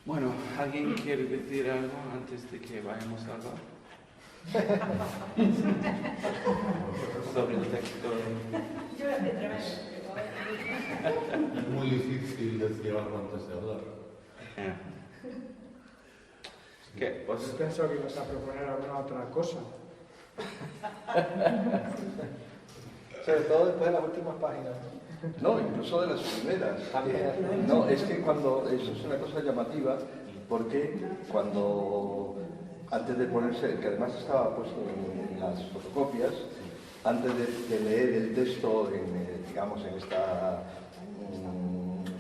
Bueno, ¿alguien quiere decir algo antes de que vayamos a hablar? Sobre el texto. Yo lo hace tremendo. Es muy difícil decir algo antes de hablar. ¿Qué? Yo pensaba que ibas a proponer alguna otra cosa. Sobre todo después de las últimas páginas. No, incluso de las primeras. No, es que cuando, eso es una cosa llamativa, porque cuando, antes de ponerse, que además estaba puesto en las fotocopias, antes de leer el texto, digamos, en esta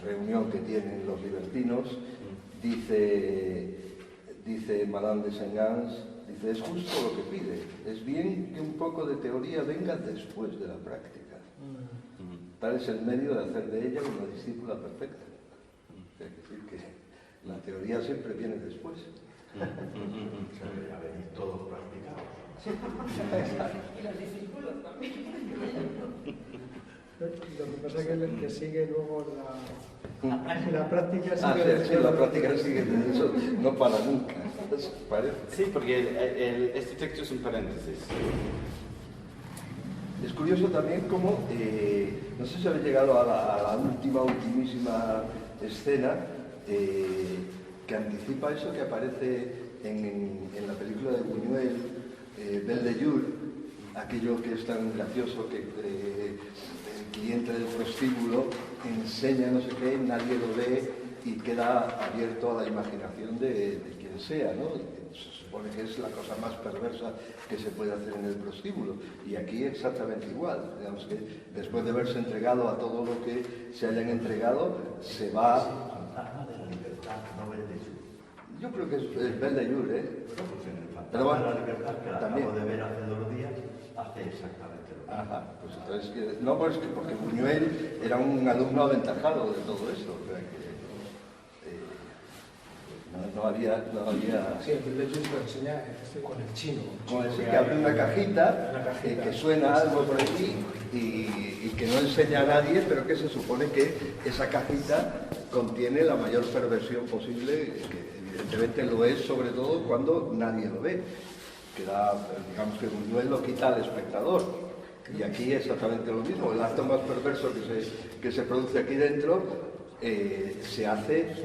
reunión que tienen los libertinos, dice Madame de Saint-Gans, dice, es justo lo que pide, es bien que un poco de teoría venga después de la práctica. Tal es el medio de hacer de ella una discípula perfecta. Es decir, que la teoría siempre viene después. Debería venir todo practicado. Y los discípulos también. Lo que pasa es que el que sigue luego la práctica sigue. Sí, la práctica sigue, eso no para nunca, parece. Sí, porque este texto es un paréntesis. Es curioso también cómo, no sé si habéis llegado a la ultimísima escena que anticipa eso que aparece en la película de Buñuel, Belle de Jour, aquello que es tan gracioso que el cliente del prostíbulo enseña no sé qué, nadie lo ve y queda abierto a la imaginación de quien sea, ¿no? Se supone que es la cosa más perversa que se puede hacer en el prostíbulo. Y aquí exactamente igual. Digamos que después de haberse entregado a todo lo que se hayan entregado, se va... Fantasma de la libertad, no Belle de Jour. Yo creo que es Belle de Jour, ¿eh? Pues en el Pero Fantasma bueno, de la libertad, que la también. acabo de ver hace 2 días, hace exactamente lo mismo. Ajá, pues entonces... No, pues que porque Buñuel era un alumno aventajado de todo esto. O sea que... No había... Sí, el de Jus lo enseña con el chino. Como decir, que abre una cajita, que suena algo por aquí y que no enseña a nadie, pero que se supone que esa cajita contiene la mayor perversión posible, que evidentemente lo es, sobre todo cuando nadie lo ve. Que da, digamos que Buñuel lo quita al espectador. Y aquí exactamente lo mismo. El acto más perverso que se produce aquí dentro se hace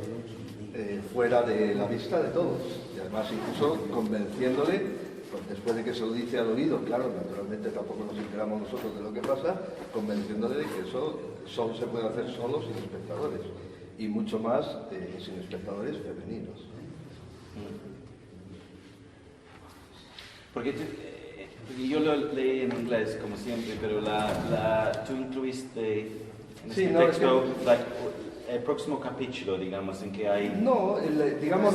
fuera de la vista de todos. Y además incluso convenciéndole, pues después de que se lo dice al oído, claro, naturalmente tampoco nos enteramos nosotros de lo que pasa, convenciéndole de que eso solo se puede hacer solo sin espectadores. Y mucho más sin espectadores femeninos. Porque yo lo leí en inglés, como siempre, pero tú incluiste en este texto el próximo capítulo, digamos, en que hay... No, digamos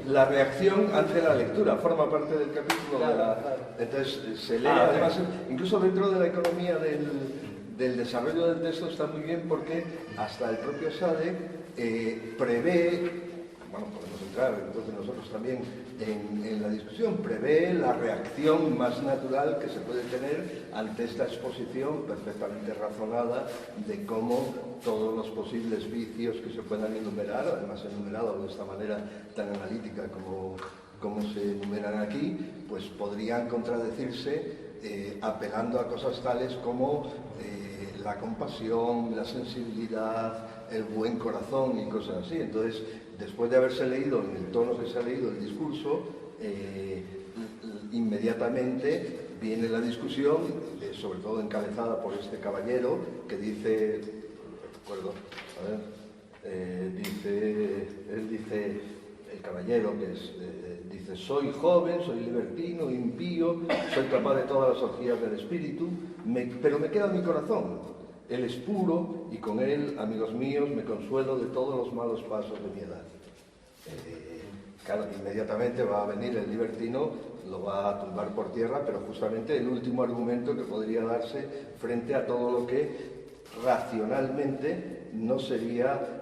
la reacción ante la lectura, forma parte del capítulo. Entonces se lee, además, incluso dentro de la economía del desarrollo del texto está muy bien porque hasta el propio Sade prevé, bueno, podemos entrar entonces nosotros también en la discusión, prevé la reacción más natural que se puede tener ante esta exposición perfectamente razonada de cómo todos los posibles vicios que se puedan enumerar, además enumerados de esta manera tan analítica como se enumeran aquí, pues podrían contradecirse apelando a cosas tales como la compasión, la sensibilidad, el buen corazón y cosas así. Entonces, después de haberse leído en el tono que se ha leído el discurso, inmediatamente viene la discusión, sobre todo encabezada por este caballero que dice, recuerdo, él dice, el caballero que dice, soy joven, soy libertino, impío, soy capaz de todas las orgías del espíritu, pero me queda mi corazón. Él es puro y con él, amigos míos, me consuelo de todos los malos pasos de mi edad. Claro, inmediatamente va a venir el libertino, lo va a tumbar por tierra, pero justamente el último argumento que podría darse frente a todo lo que racionalmente no sería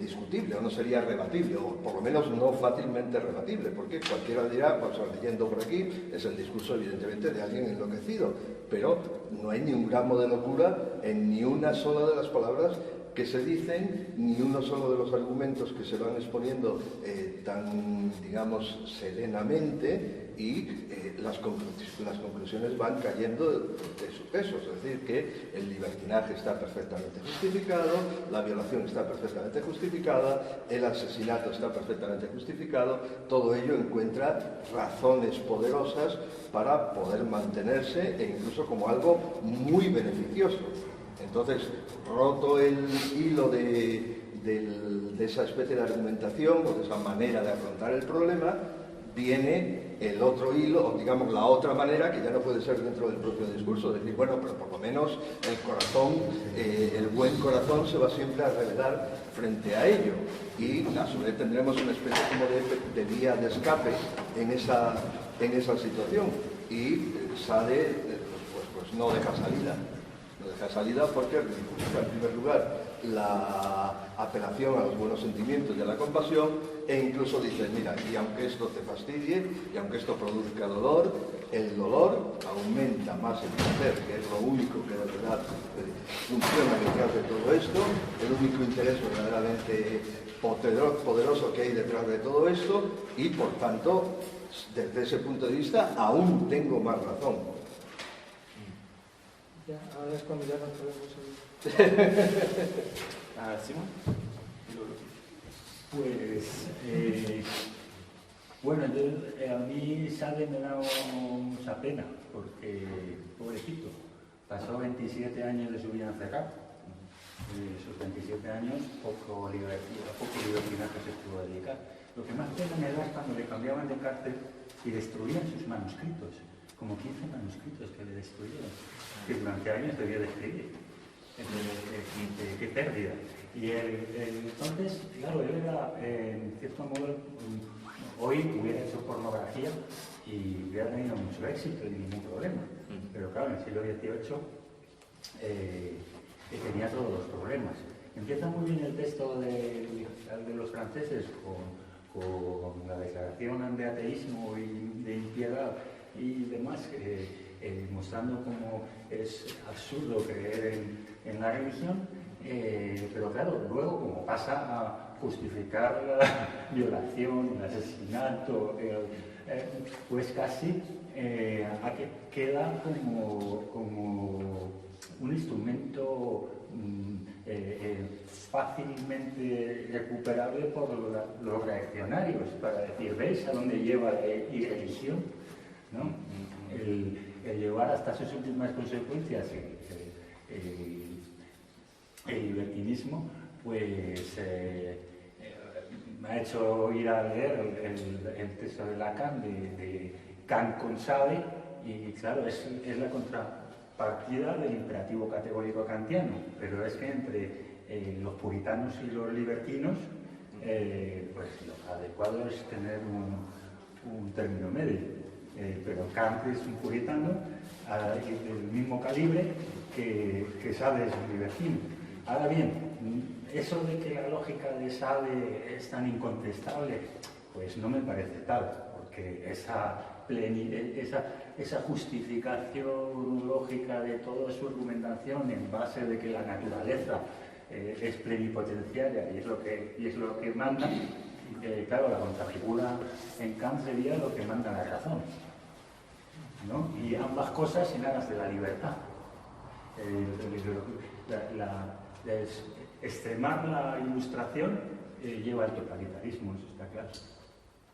discutible o no sería rebatible, o por lo menos no fácilmente rebatible, porque cualquiera dirá, pues leyendo por aquí, es el discurso evidentemente de alguien enloquecido, pero no hay ni un gramo de locura en ni una sola de las palabras que se dicen, ni uno solo de los argumentos que se van exponiendo tan, digamos, serenamente, y las conclusiones van cayendo de su peso. Es decir, que el libertinaje está perfectamente justificado, la violación está perfectamente justificada, el asesinato está perfectamente justificado, todo ello encuentra razones poderosas para poder mantenerse e incluso como algo muy beneficioso. Entonces, roto el hilo de esa especie de argumentación o de esa manera de afrontar el problema, viene el otro hilo, o digamos la otra manera, que ya no puede ser dentro del propio discurso, de decir, bueno, pero por lo menos el corazón, el buen corazón se va siempre a revelar frente a ello, y a su vez tendremos una especie como de vía de escape en esa situación, y Sade pues no deja salida. No deja salida porque ridiculiza en primer lugar la apelación a los buenos sentimientos y a la compasión, e incluso dice, mira, y aunque esto te fastidie, y aunque esto produzca dolor, el dolor aumenta más el placer, que es lo único que de verdad funciona detrás de todo esto, el único interés verdaderamente poderoso que hay detrás de todo esto, y por tanto, desde ese punto de vista, aún tengo más razón. Ya, ahora es cuando ya no podemos seguir. Simón. Pues, bueno, a mí Sade me da mucha pena, porque, pobrecito, pasó 27 años de su vida encerrado. Esos 27 años, poco libertinaje se pudo dedicar. Lo que más pena me da es cuando le cambiaban de cárcel y destruían sus manuscritos, como 15 manuscritos que le destruyeron, que durante años debía de escribir. Qué pérdida. Y entonces, claro, él era, en cierto modo, hoy hubiera hecho pornografía y hubiera tenido mucho éxito y ningún problema. Pero claro, en el siglo XVIII tenía todos los problemas. Empieza muy bien el texto de los franceses con la declaración de ateísmo y de impiedad y demás, mostrando cómo es absurdo creer en la religión, pero claro, luego como pasa a justificar la violación, el asesinato, pues casi queda como un instrumento fácilmente recuperable por los reaccionarios, para decir, ¿veis a dónde lleva la irreligión? ¿No? El llevar hasta sus últimas consecuencias el libertinismo, pues me ha hecho ir a leer el texto de Lacan, de Kant con Sade, y claro, es la contrapartida del imperativo categórico kantiano, pero es que entre los puritanos y los libertinos, pues lo adecuado es tener un término medio. Pero Kant es un puritano del mismo calibre que Sade es un libertino. Ahora bien, eso de que la lógica de Sade es tan incontestable, pues no me parece tal, porque esa justificación lógica de toda su argumentación en base de que la naturaleza es plenipotenciaria y es lo que manda, claro, la contrafigura en Kant sería lo que manda la razón, ¿no? Y ambas cosas en aras de la libertad. Extremar la ilustración lleva al totalitarismo, eso está claro.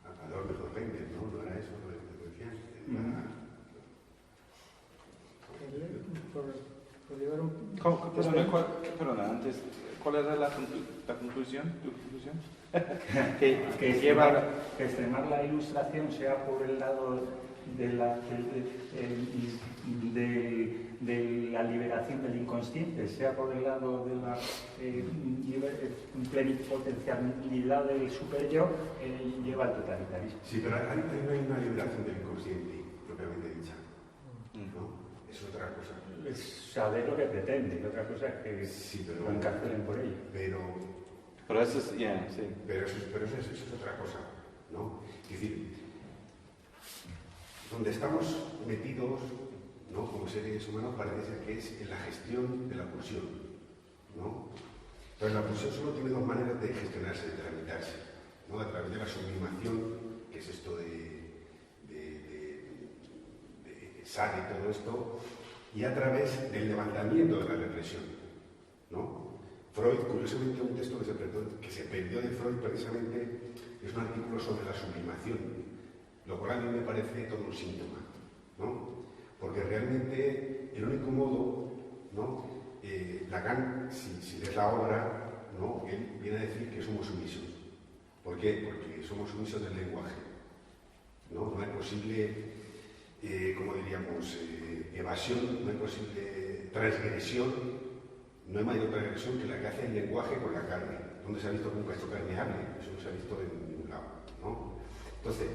A lo mejor Wenger, ¿no? ¿No era eso lo que decían? Por llevar un... Perdona, antes, ¿cuál era la conclusión? ¿Tu conclusión? que extremar la ilustración sea por el lado de la liberación del inconsciente, sea por el lado de la plenipotencialidad del superyo, lleva al totalitarismo. Sí, pero ahí no hay una liberación del inconsciente, propiamente dicha, ¿no? Es otra cosa. Es saber lo que pretende, otra cosa es que sí, pero, lo encarcelen por ello. Pero eso es, sí. Pero eso es otra cosa, ¿no? Es decir, donde estamos metidos, ¿no? Como seres humanos, parece ser que es en la gestión de la pulsión, ¿no? Entonces la pulsión solo tiene dos maneras de gestionarse, de tramitarse, ¿no? A través de la sublimación, que es esto de Sartre y todo esto, y a través del levantamiento de la represión, ¿no? Freud, curiosamente, un texto que se perdió de Freud precisamente es un artículo sobre la sublimación, lo cual a mí me parece todo un síntoma, ¿no? Porque realmente el único modo, ¿no? Lacan, si lees la obra, ¿no? Él viene a decir que somos sumisos. ¿Por qué? Porque somos sumisos del lenguaje, ¿no? No hay posible, como diríamos, evasión, no hay posible transgresión, no hay mayor transgresión que la que hace el lenguaje con la carne. ¿Dónde se ha visto nunca esto permeable? Eso no se ha visto en ningún lado, ¿no? Entonces,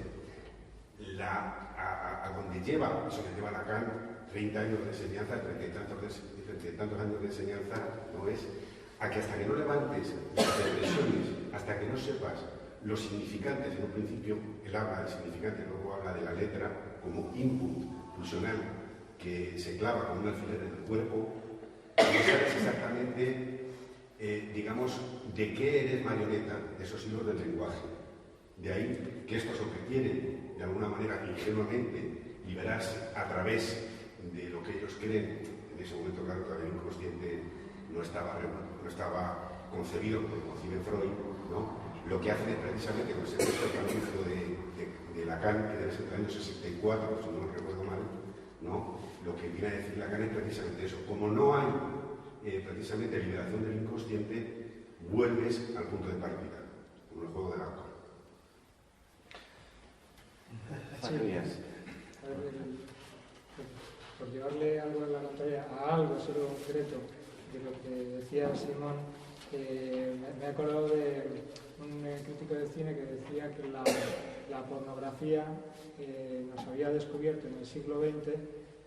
a donde lleva, eso que lleva Lacan, 30 años de enseñanza, 30 y tantos años de enseñanza, no es a que hasta que no levantes las expresiones, hasta que no sepas los significantes, en un principio él habla del significante, luego habla de la letra como input pulsional que se clava como un alfiler en el cuerpo, no sabes exactamente, digamos, de qué eres marioneta, de esos hilos del lenguaje. De ahí que estos, aunque quieren, de alguna manera, ingenuamente, liberarse a través de lo que ellos creen, en ese momento, claro, todavía el inconsciente no estaba concebido como concibe Freud, ¿no? Lo que hacen es precisamente con ese texto del anuncio de Lacan, que debe ser del año 64, si no recuerdo mal, ¿no? Lo que viene a decir Lacan es precisamente eso. Como no hay precisamente liberación del inconsciente, vuelves al punto de partida, como el juego del alcohol. Por llevarle algo en la pantalla a algo solo concreto de lo que decía Simón, me he acordado de un crítico de cine que decía que la pornografía nos había descubierto en el siglo XX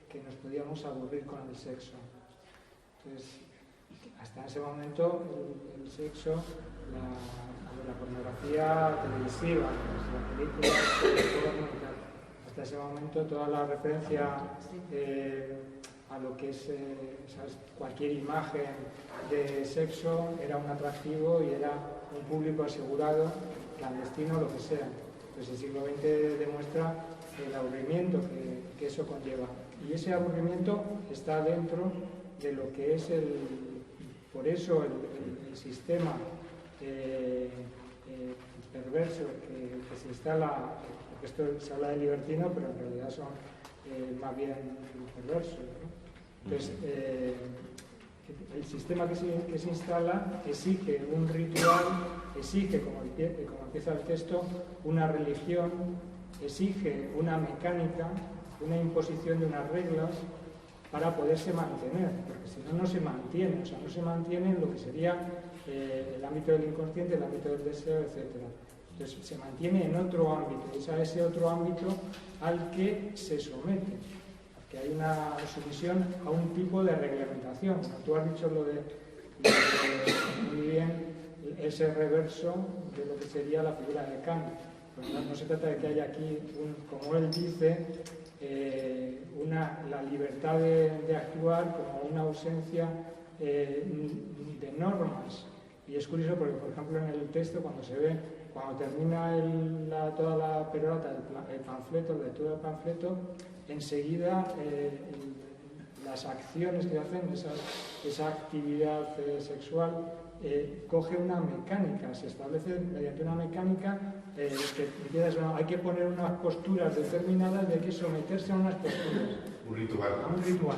que nos podíamos aburrir con el sexo. Entonces, hasta ese momento el sexo, la pornografía televisiva, las películas, porno y tal. Hasta ese momento toda la referencia a lo que es cualquier imagen de sexo era un atractivo y era un público asegurado, clandestino, lo que sea. Pues el siglo XX demuestra el aburrimiento que eso conlleva. Y ese aburrimiento está dentro de lo que es por eso el sistema perverso que se instala, porque esto se habla de libertino, pero en realidad son más bien perversos, ¿no? Entonces, el sistema que se instala exige un ritual, exige, como empieza el texto, una religión, exige una mecánica, una imposición de unas reglas para poderse mantener, porque si no, no se mantiene, o sea, no se mantiene en lo que sería el ámbito del inconsciente, el ámbito del deseo, etc. Entonces, se mantiene en otro ámbito, es a ese otro ámbito al que se somete, que hay una sumisión a un tipo de reglamentación. Tú has dicho muy bien, ese reverso de lo que sería la figura de Kant. Pues no se trata de que haya aquí, como él dice, la libertad de actuar como una ausencia de normas. Y es curioso porque, por ejemplo, en el texto, cuando termina toda la perorata, el panfleto, la lectura del panfleto, enseguida las acciones que hacen, esa actividad sexual, coge una mecánica, se establece mediante una mecánica hay que poner unas posturas determinadas, hay que someterse a unas posturas. Un ritual. A un ritual.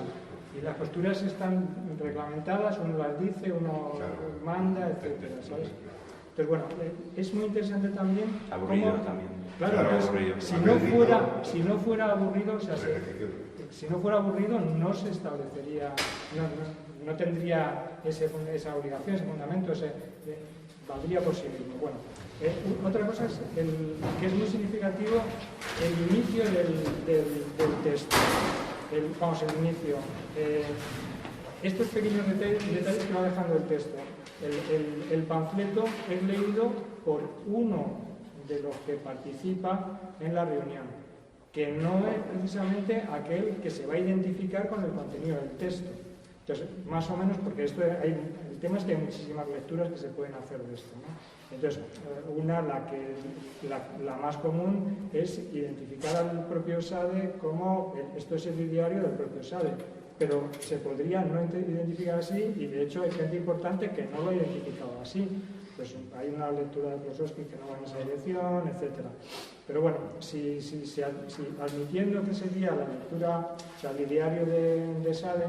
Y las posturas están reglamentadas, uno las dice, uno manda, etcétera, ¿sabes? Entonces, bueno, es muy interesante también. Aburrido también. Claro, entonces, aburrido. si no fuera aburrido, o sea, si no fuera aburrido, no se establecería, no tendría esa obligación, ese fundamento, valdría por sí mismo. Bueno, otra cosa es que es muy significativo el inicio del texto. El inicio. Estos pequeños detalles que va dejando el texto. El panfleto es leído por uno de los que participa en la reunión, que no es precisamente aquel que se va a identificar con el contenido del texto. Entonces, más o menos, porque el tema es que hay muchísimas lecturas que se pueden hacer de esto, ¿no? Entonces, la más común es identificar al propio Sade como esto es el ideario del propio Sade, pero se podría no identificar así, y de hecho hay gente importante que no lo ha identificado así. Pues hay una lectura de Klosowski que no va en esa dirección, etc. Pero bueno, si admitiendo que sería la lectura, o sea, el ideario de Sade,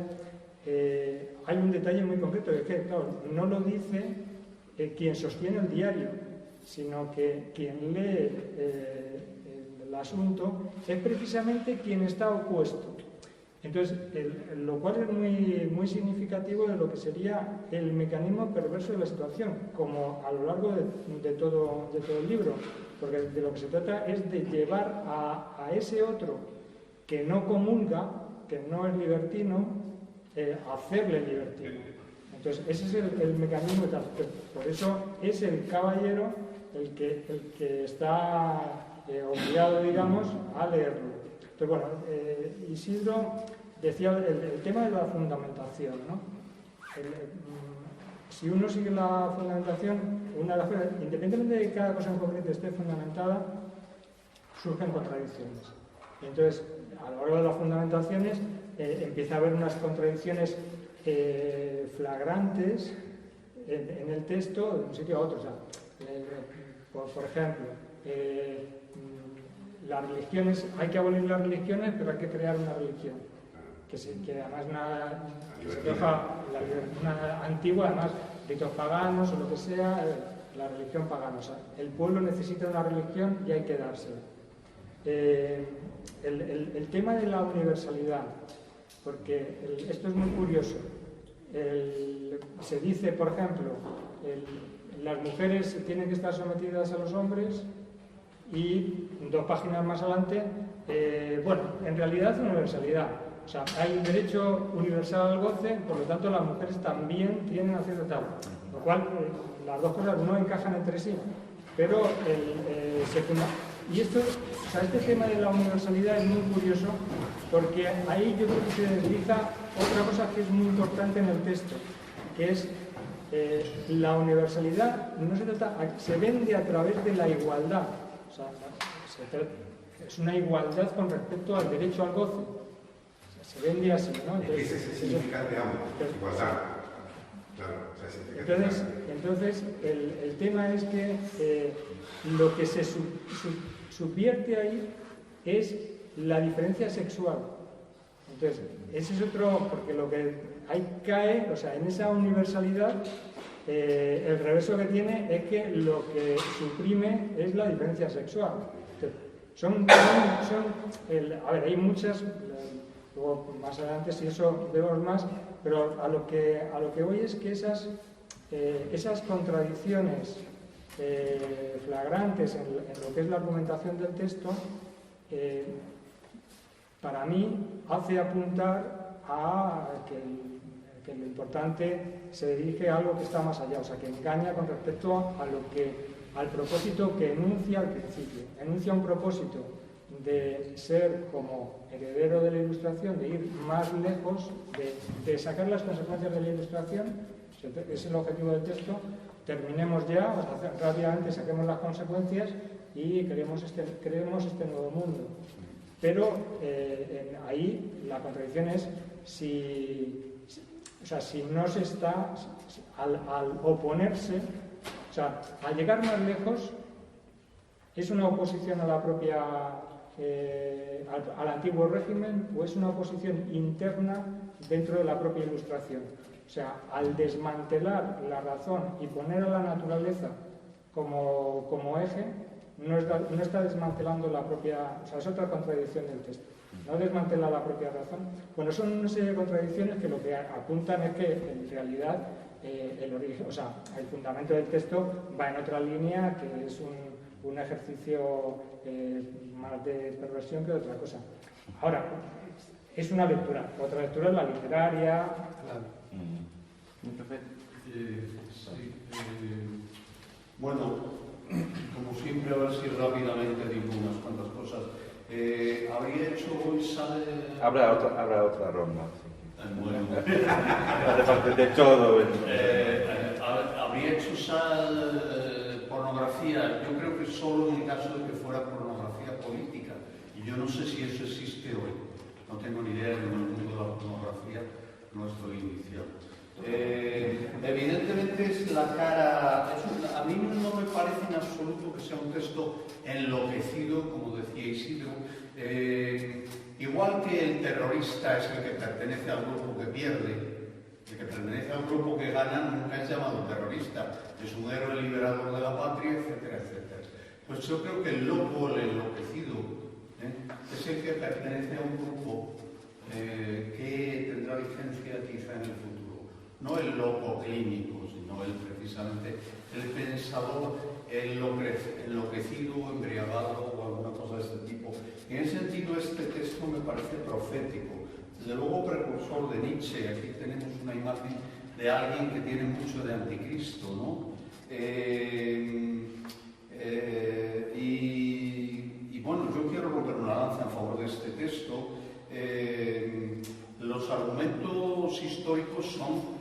hay un detalle muy concreto, es que, claro, no lo dice quien sostiene el diario, sino que quien lee el asunto es precisamente quien está opuesto. Entonces, lo cual es muy significativo de lo que sería el mecanismo perverso de la situación, como a lo largo de todo el libro, porque de lo que se trata es de llevar a ese otro que no comulga, que no es libertino, a hacerle libertino. Entonces, ese es el mecanismo y tal. Por eso es el caballero el que está obligado, digamos, a leerlo. Entonces, bueno, Isidro decía el tema de la fundamentación, ¿no? Si uno sigue la fundamentación, independientemente de que cada cosa en concreto esté fundamentada, surgen contradicciones. Entonces, a lo largo de las fundamentaciones empieza a haber unas contradicciones flagrantes en el texto de un sitio a otro. O sea, por ejemplo, las religiones, hay que abolir las religiones, pero hay que crear una religión que además una antigua, además ritos paganos o lo que sea, la religión pagana. O sea, el pueblo necesita una religión y hay que dársela. El tema de la universalidad, porque esto es muy curioso. Se dice, por ejemplo, las mujeres tienen que estar sometidas a los hombres, y 2 páginas más adelante, bueno, en realidad es universalidad. O sea, hay un derecho universal al goce, por lo tanto las mujeres también tienen acceso tal. Lo cual, las dos cosas no encajan entre sí, pero y esto, o sea, este tema de la universalidad es muy curioso, porque ahí yo creo que se desliza otra cosa que es muy importante en el texto, que es la universalidad no se trata, se vende a través de la igualdad. O sea, es una igualdad con respecto al derecho al goce. O sea, se vende así, ¿no? Entonces, ese es el significado de ambos, igualdad. Claro, entonces el tema es que lo que se subvierte ahí es la diferencia sexual. Entonces, ese es otro, porque lo que ahí cae, o sea, en esa universalidad, el reverso que tiene es que lo que suprime es la diferencia sexual. A ver, hay muchas, luego más adelante si eso vemos más, pero a lo que voy es que esas contradicciones flagrantes en lo que es la argumentación del texto, para mí hace apuntar a que lo importante se dirige a algo que está más allá, o sea, que engaña con respecto al propósito que enuncia al principio. Enuncia un propósito de ser como heredero de la Ilustración, de ir más lejos, de sacar las consecuencias de la Ilustración. Ese es el objetivo del texto. Terminemos ya, o sea, rápidamente saquemos las consecuencias y creemos este nuevo mundo. Pero ahí la contradicción es si no se está, al oponerse, o sea, al llegar más lejos, ¿es una oposición a la propia, al antiguo régimen, o es una oposición interna dentro de la propia Ilustración? O sea, al desmantelar la razón y poner a la naturaleza como eje, no está desmantelando la propia, o sea, es otra contradicción del texto. No desmantela la propia razón. Bueno, son una serie de contradicciones que lo que apuntan es que en realidad el origen, o sea, el fundamento del texto va en otra línea, que es un ejercicio más de perversión que de otra cosa. Ahora, es una lectura. Otra lectura es la literaria. Claro. Bueno, como siempre, a ver si rápidamente digo unas cuantas cosas. Habría hecho hoy Sade... Habrá otra ronda. Sí. Bueno, Hace parte de todo. habría hecho esa pornografía, yo creo que solo en el caso de que fuera pornografía política, y yo no sé si eso existe hoy, no tengo ni idea, en el mundo de la pornografía no estoy iniciado. Evidentemente es la cara, a mí no me parece en absoluto que sea un texto enloquecido, como decía Isidro. Igual que el terrorista es el que pertenece al grupo que pierde, el que pertenece al grupo que gana nunca es llamado terrorista, es un héroe liberador de la patria, etcétera, etcétera. Pues yo creo que el loco, el enloquecido, es el que pertenece a un grupo que tendrá vigencia quizá en el futuro. No el loco clínico, sino precisamente el pensador enloquecido, embriagado o alguna cosa de este tipo. En ese sentido, este texto me parece profético, desde luego precursor de Nietzsche. Aquí tenemos una imagen de alguien que tiene mucho de anticristo, ¿no? Y bueno, yo quiero romper una lanza en favor de este texto. Los argumentos históricos son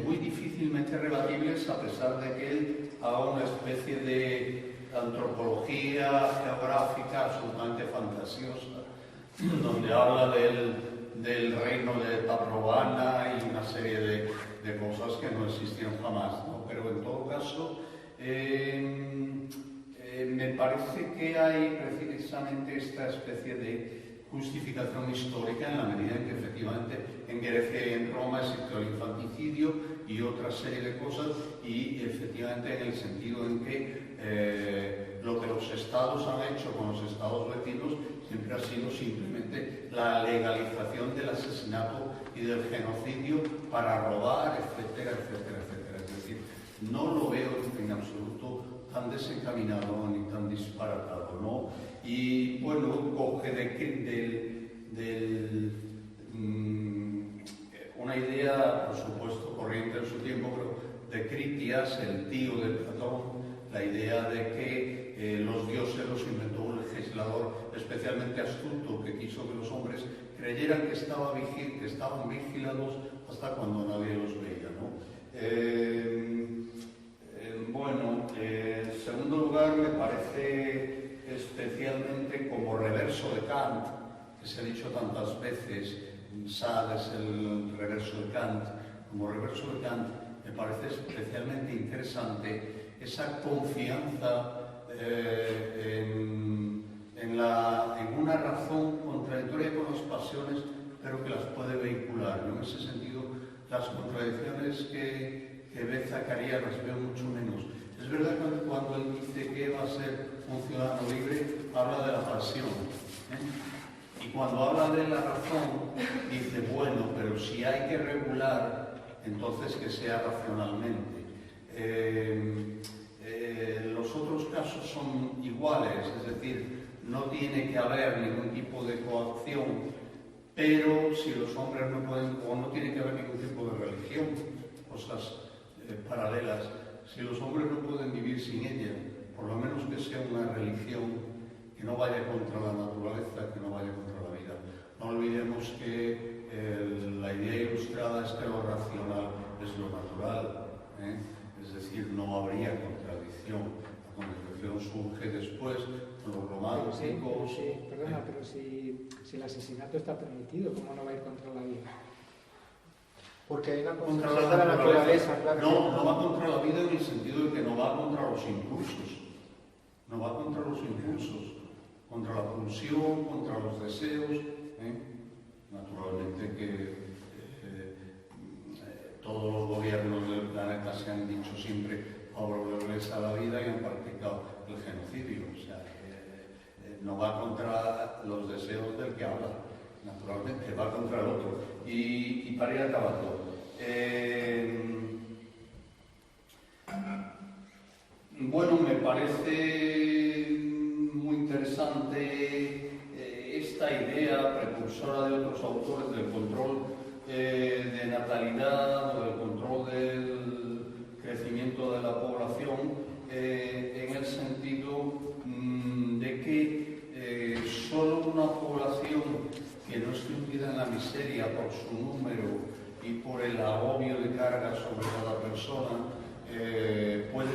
muy difícilmente rebatibles, a pesar de que él haga una especie de antropología geográfica absolutamente fantasiosa, donde habla del reino de Taprobana y una serie de cosas que no existieron jamás, ¿no? Pero en todo caso, me parece que hay precisamente esta especie de justificación histórica en la medida en que efectivamente en Grecia y en Roma existió el infanticidio y otra serie de cosas, y efectivamente en el sentido en que lo que los estados han hecho con los estados vecinos siempre ha sido simplemente la legalización del asesinato y del genocidio para robar, etcétera, etcétera, etcétera. Es decir, no lo veo en absoluto tan desencaminado ni tan disparatado, ¿no? Y bueno, coge una idea, por supuesto, corriente en su tiempo, pero de Critias, el tío de Platón, la idea de que los dioses los inventó un legislador especialmente astuto que quiso que los hombres creyeran que estaban vigilados hasta cuando nadie los veía, ¿no? Bueno, en segundo lugar, me parece especialmente como reverso de Kant, que se ha dicho tantas veces, Sade es el reverso de Kant, como reverso de Kant, me parece especialmente interesante esa confianza en una razón contradictoria con las pasiones, pero que las puede vehicular, ¿no? En ese sentido, las contradicciones que ve Zacarías las veo mucho menos. Es verdad que cuando él dice que va a ser un ciudadano libre, habla de la pasión, ¿eh? Y cuando habla de la razón, dice, bueno, pero si hay que regular, entonces que sea racionalmente. Los otros casos son iguales, es decir, no tiene que haber ningún tipo de coacción, pero si los hombres no pueden, o no tiene que haber ningún tipo de religión, cosas paralelas, si los hombres no pueden vivir sin ella, por lo menos que sea una religión que no vaya contra la naturaleza, que no vaya contra la vida. No olvidemos que la idea ilustrada es que lo racional es lo natural, ¿eh? Es decir, no habría contradicción. La contradicción surge después con los románticos. Perdona, pero si el asesinato está permitido, ¿cómo no va a ir contra la vida? Porque hay una contra la naturaleza, claro. No va contra la vida en el sentido de que no va contra los impulsos. No va contra los impulsos, contra la pulsión, contra los deseos. Naturalmente que todos los gobiernos del planeta se han dicho siempre favorables a la vida y han practicado el genocidio. O sea, no va contra los deseos del que habla, naturalmente, va contra el otro. Y para ir acabando, bueno, me parece muy interesante esta idea precursora de otros autores del control de natalidad o del control del crecimiento de la población, en el sentido de que solo una población que no esté hundida en la miseria por su número y por el agobio de carga sobre cada persona, puede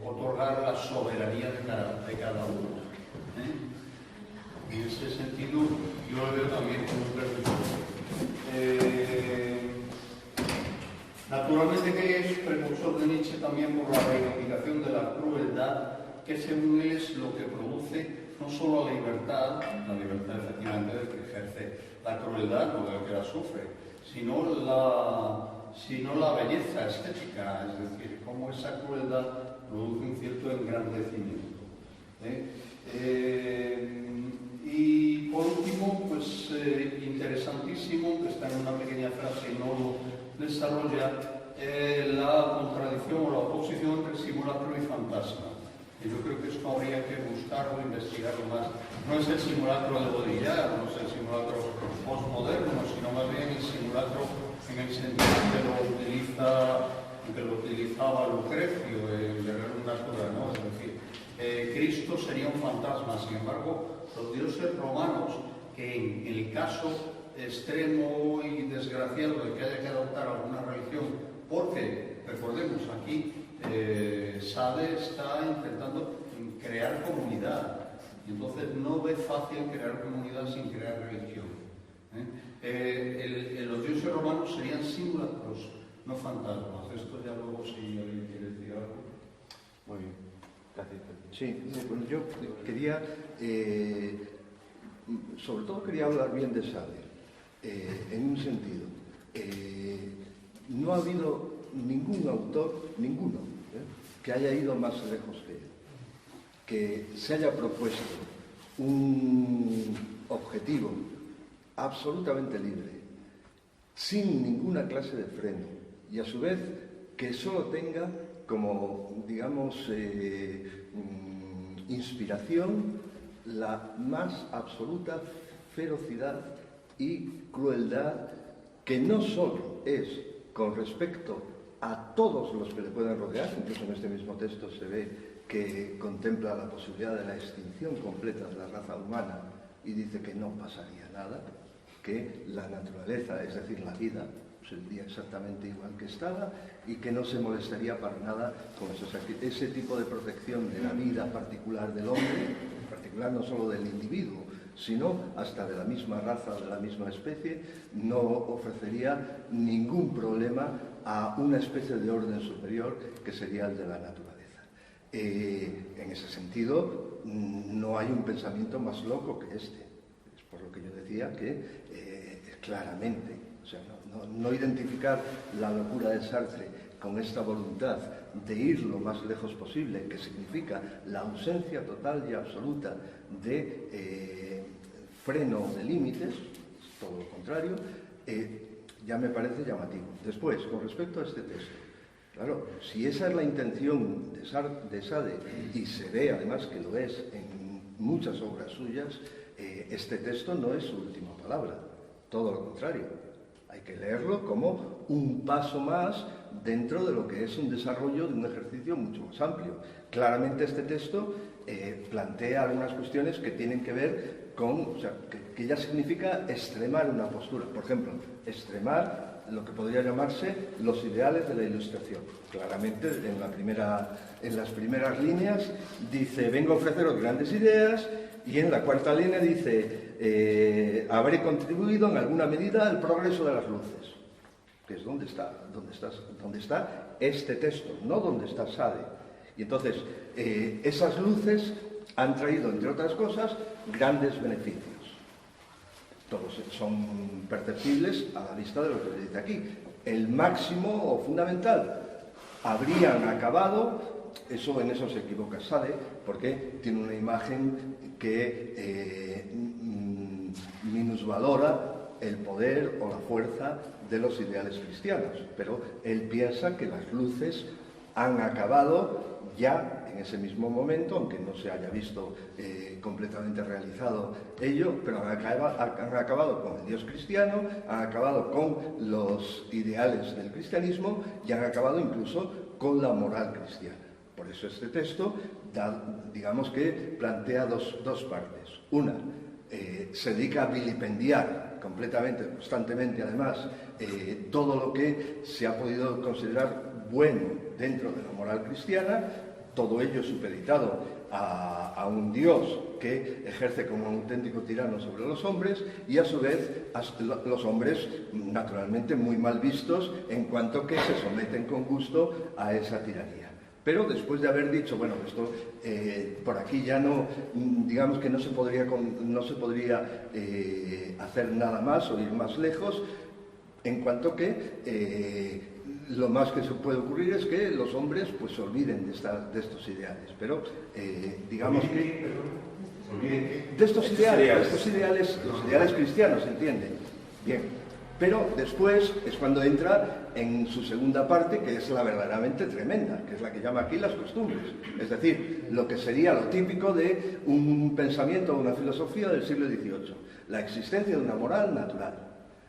otorgar la soberanía de cada uno. En ese sentido, yo lo veo también como un precursor. Naturalmente que es precursor de Nietzsche también por la reivindicación de la crueldad, que según él es lo que produce no solo la libertad efectivamente del que ejerce la crueldad, no del que la sufre, sino la belleza estética, es decir, cómo esa crueldad produce un cierto engrandecimiento. Y por último, pues interesantísimo, que está en una pequeña frase y no lo desarrolla, la contradicción o la oposición entre simulacro y fantasma. Y yo creo que esto habría que buscarlo, investigarlo más. No es el simulacro de Baudrillard, no es el simulacro postmoderno, sino más bien el simulacro en el sentido que lo utilizaba Lucrecio en Guerrero Natura, ¿no? Es decir, Cristo sería un fantasma. Sin embargo, los dioses romanos, que en el caso extremo y desgraciado de que haya que adoptar alguna religión, porque, recordemos, aquí Sade está intentando crear comunidad, y entonces no ve fácil crear comunidad sin crear religión. Los dioses romanos serían simulacros, no fantasmas. Esto ya luego, si alguien quiere decir algo. Muy bien, gracias. Sí, bueno, yo quería, sobre todo quería hablar bien de Sade, en un sentido. No ha habido ningún autor, ninguno, que haya ido más lejos que él, que se haya propuesto un objetivo absolutamente libre, sin ninguna clase de freno, y a su vez que solo tenga como, digamos, inspiración la más absoluta ferocidad y crueldad, que no solo es con respecto a todos los que le puedan rodear, incluso en este mismo texto se ve que contempla la posibilidad de la extinción completa de la raza humana y dice que no pasaría nada, que la naturaleza, es decir, la vida, sería exactamente igual que estaba y que no se molestaría para nada con ese tipo de protección de la vida particular del hombre, particular no solo del individuo, sino hasta de la misma raza, de la misma especie, no ofrecería ningún problema a una especie de orden superior que sería el de la naturaleza. En ese sentido, no hay un pensamiento más loco que este. Es por lo que yo decía que claramente, o sea, no identificar la locura de Sartre con esta voluntad de ir lo más lejos posible, que significa la ausencia total y absoluta de freno de límites, todo lo contrario, ya me parece llamativo. Después, con respecto a este texto, claro, si esa es la intención de Sade, y se ve además que lo es en muchas obras suyas, este texto no es su última palabra, todo lo contrario. Hay que leerlo como un paso más dentro de lo que es un desarrollo de un ejercicio mucho más amplio. Claramente este texto plantea algunas cuestiones que tienen que ver con, o sea, que ya significa extremar una postura. Por ejemplo, extremar lo que podría llamarse los ideales de la Ilustración. Claramente, en las primeras líneas dice, vengo a ofreceros grandes ideas, y en la cuarta línea dice, habré contribuido en alguna medida al progreso de las luces, que es donde está este texto, no donde está Sade. Y entonces, esas luces han traído, entre otras cosas, grandes beneficios. Todos son perceptibles a la vista de lo que se dice aquí. El máximo o fundamental, habrían acabado, en eso se equivoca Sade, porque tiene una imagen que minusvalora el poder o la fuerza de los ideales cristianos, pero él piensa que las luces han acabado ya en ese mismo momento, aunque no se haya visto completamente realizado ello, pero han acabado con el Dios cristiano, han acabado con los ideales del cristianismo y han acabado incluso con la moral cristiana. Por eso este texto, digamos que plantea dos partes. Una, se dedica a vilipendiar completamente, constantemente además, todo lo que se ha podido considerar bueno dentro de la moral cristiana, todo ello supeditado a un Dios que ejerce como un auténtico tirano sobre los hombres y a su vez los hombres naturalmente muy mal vistos en cuanto que se someten con gusto a esa tiranía. Pero después de haber dicho, bueno, esto por aquí ya no, digamos que no se podría hacer nada más o ir más lejos, en cuanto que lo más que se puede ocurrir es que los hombres pues se olviden de estos ideales, pero digamos que de estos ideales, los ideales cristianos, ¿entienden? Bien, pero después es cuando entra en su segunda parte, que es la verdaderamente tremenda, que es la que llama aquí las costumbres, es decir, lo que sería lo típico de un pensamiento o una filosofía del siglo XVIII, la existencia de una moral natural.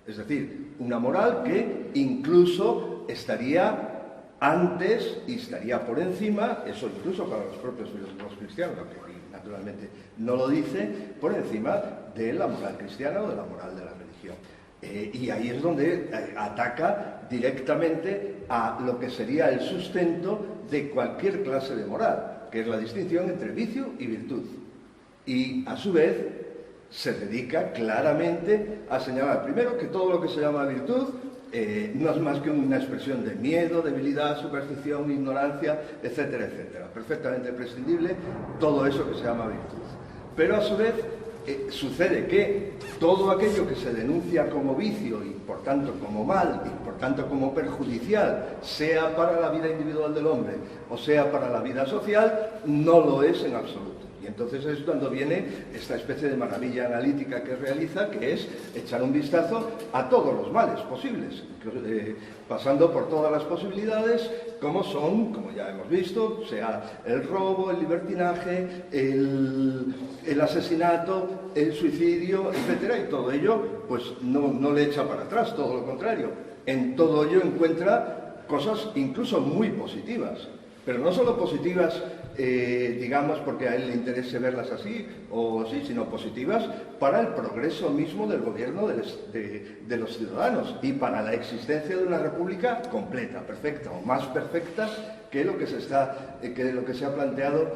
Es decir, una moral que incluso estaría antes y estaría por encima, eso incluso para los propios filósofos cristianos, aunque naturalmente no lo dice, por encima de la moral cristiana o de la moral de la religión. Y ahí es donde ataca directamente a lo que sería el sustento de cualquier clase de moral, que es la distinción entre vicio y virtud. Y a su vez se dedica claramente a señalar, primero, que todo lo que se llama virtud no es más que una expresión de miedo, debilidad, superstición, ignorancia, etcétera, etcétera. Perfectamente prescindible todo eso que se llama virtud. Pero a su vez sucede que todo aquello que se denuncia como vicio y por tanto como mal y por tanto como perjudicial, sea para la vida individual del hombre o sea para la vida social, no lo es en absoluto. Y entonces es cuando viene esta especie de maravilla analítica que realiza, que es echar un vistazo a todos los males posibles, pasando por todas las posibilidades, como son, como ya hemos visto, sea el robo, el libertinaje, el asesinato, el suicidio, etcétera, y todo ello pues no le echa para atrás, todo lo contrario. En todo ello encuentra cosas incluso muy positivas. Pero no solo positivas, digamos, porque a él le interese verlas así o así, sino positivas para el progreso mismo del gobierno de los ciudadanos y para la existencia de una república completa, perfecta o más perfecta que lo que se ha planteado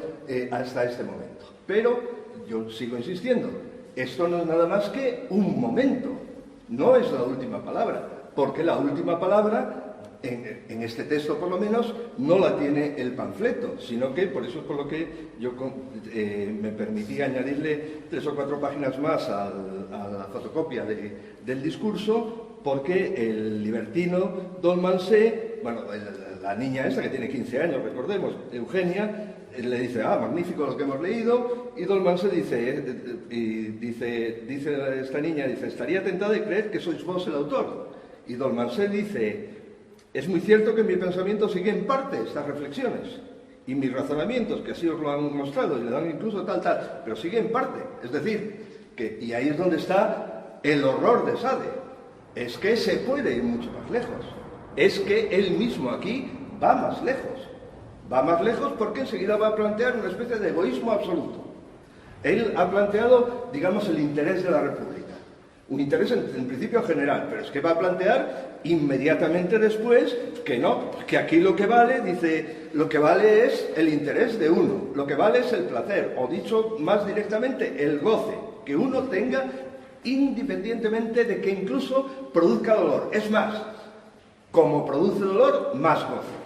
hasta este momento. Pero yo sigo insistiendo, esto no es nada más que un momento, no es la última palabra, porque la última palabra en este texto por lo menos no la tiene el panfleto, sino que por eso es por lo que yo me permití añadirle 3 o 4 páginas más a la fotocopia del discurso, porque el libertino Dolmansé, bueno, la niña esta que tiene 15 años, recordemos, Eugenia, le dice, magnífico lo que hemos leído, y Dolmansé dice esta niña, dice, estaría tentada de creer que sois vos el autor. Y Dolmansé dice, es muy cierto que mi pensamiento sigue en parte estas reflexiones y mis razonamientos, que así os lo han mostrado y le dan incluso tal, pero sigue en parte. Es decir, y ahí es donde está el horror de Sade. Es que se puede ir mucho más lejos. Es que él mismo aquí va más lejos. Va más lejos porque enseguida va a plantear una especie de egoísmo absoluto. Él ha planteado, digamos, el interés de la República. Un interés en principio general, pero es que va a plantear inmediatamente después que no, que aquí lo que vale, dice, lo que vale es el interés de uno, lo que vale es el placer, o dicho más directamente, el goce, que uno tenga independientemente de que incluso produzca dolor. Es más, como produce dolor, más goce.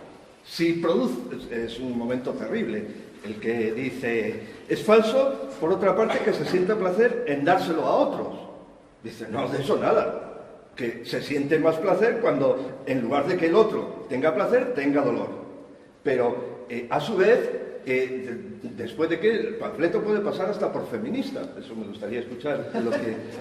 Si produce, es un momento terrible, el que dice, es falso, por otra parte, que se sienta placer en dárselo a otros. Dice, no, de eso nada, que se siente más placer cuando, en lugar de que el otro tenga placer, tenga dolor. Pero, a su vez, después de que el panfleto puede pasar hasta por feminista, eso me gustaría escuchar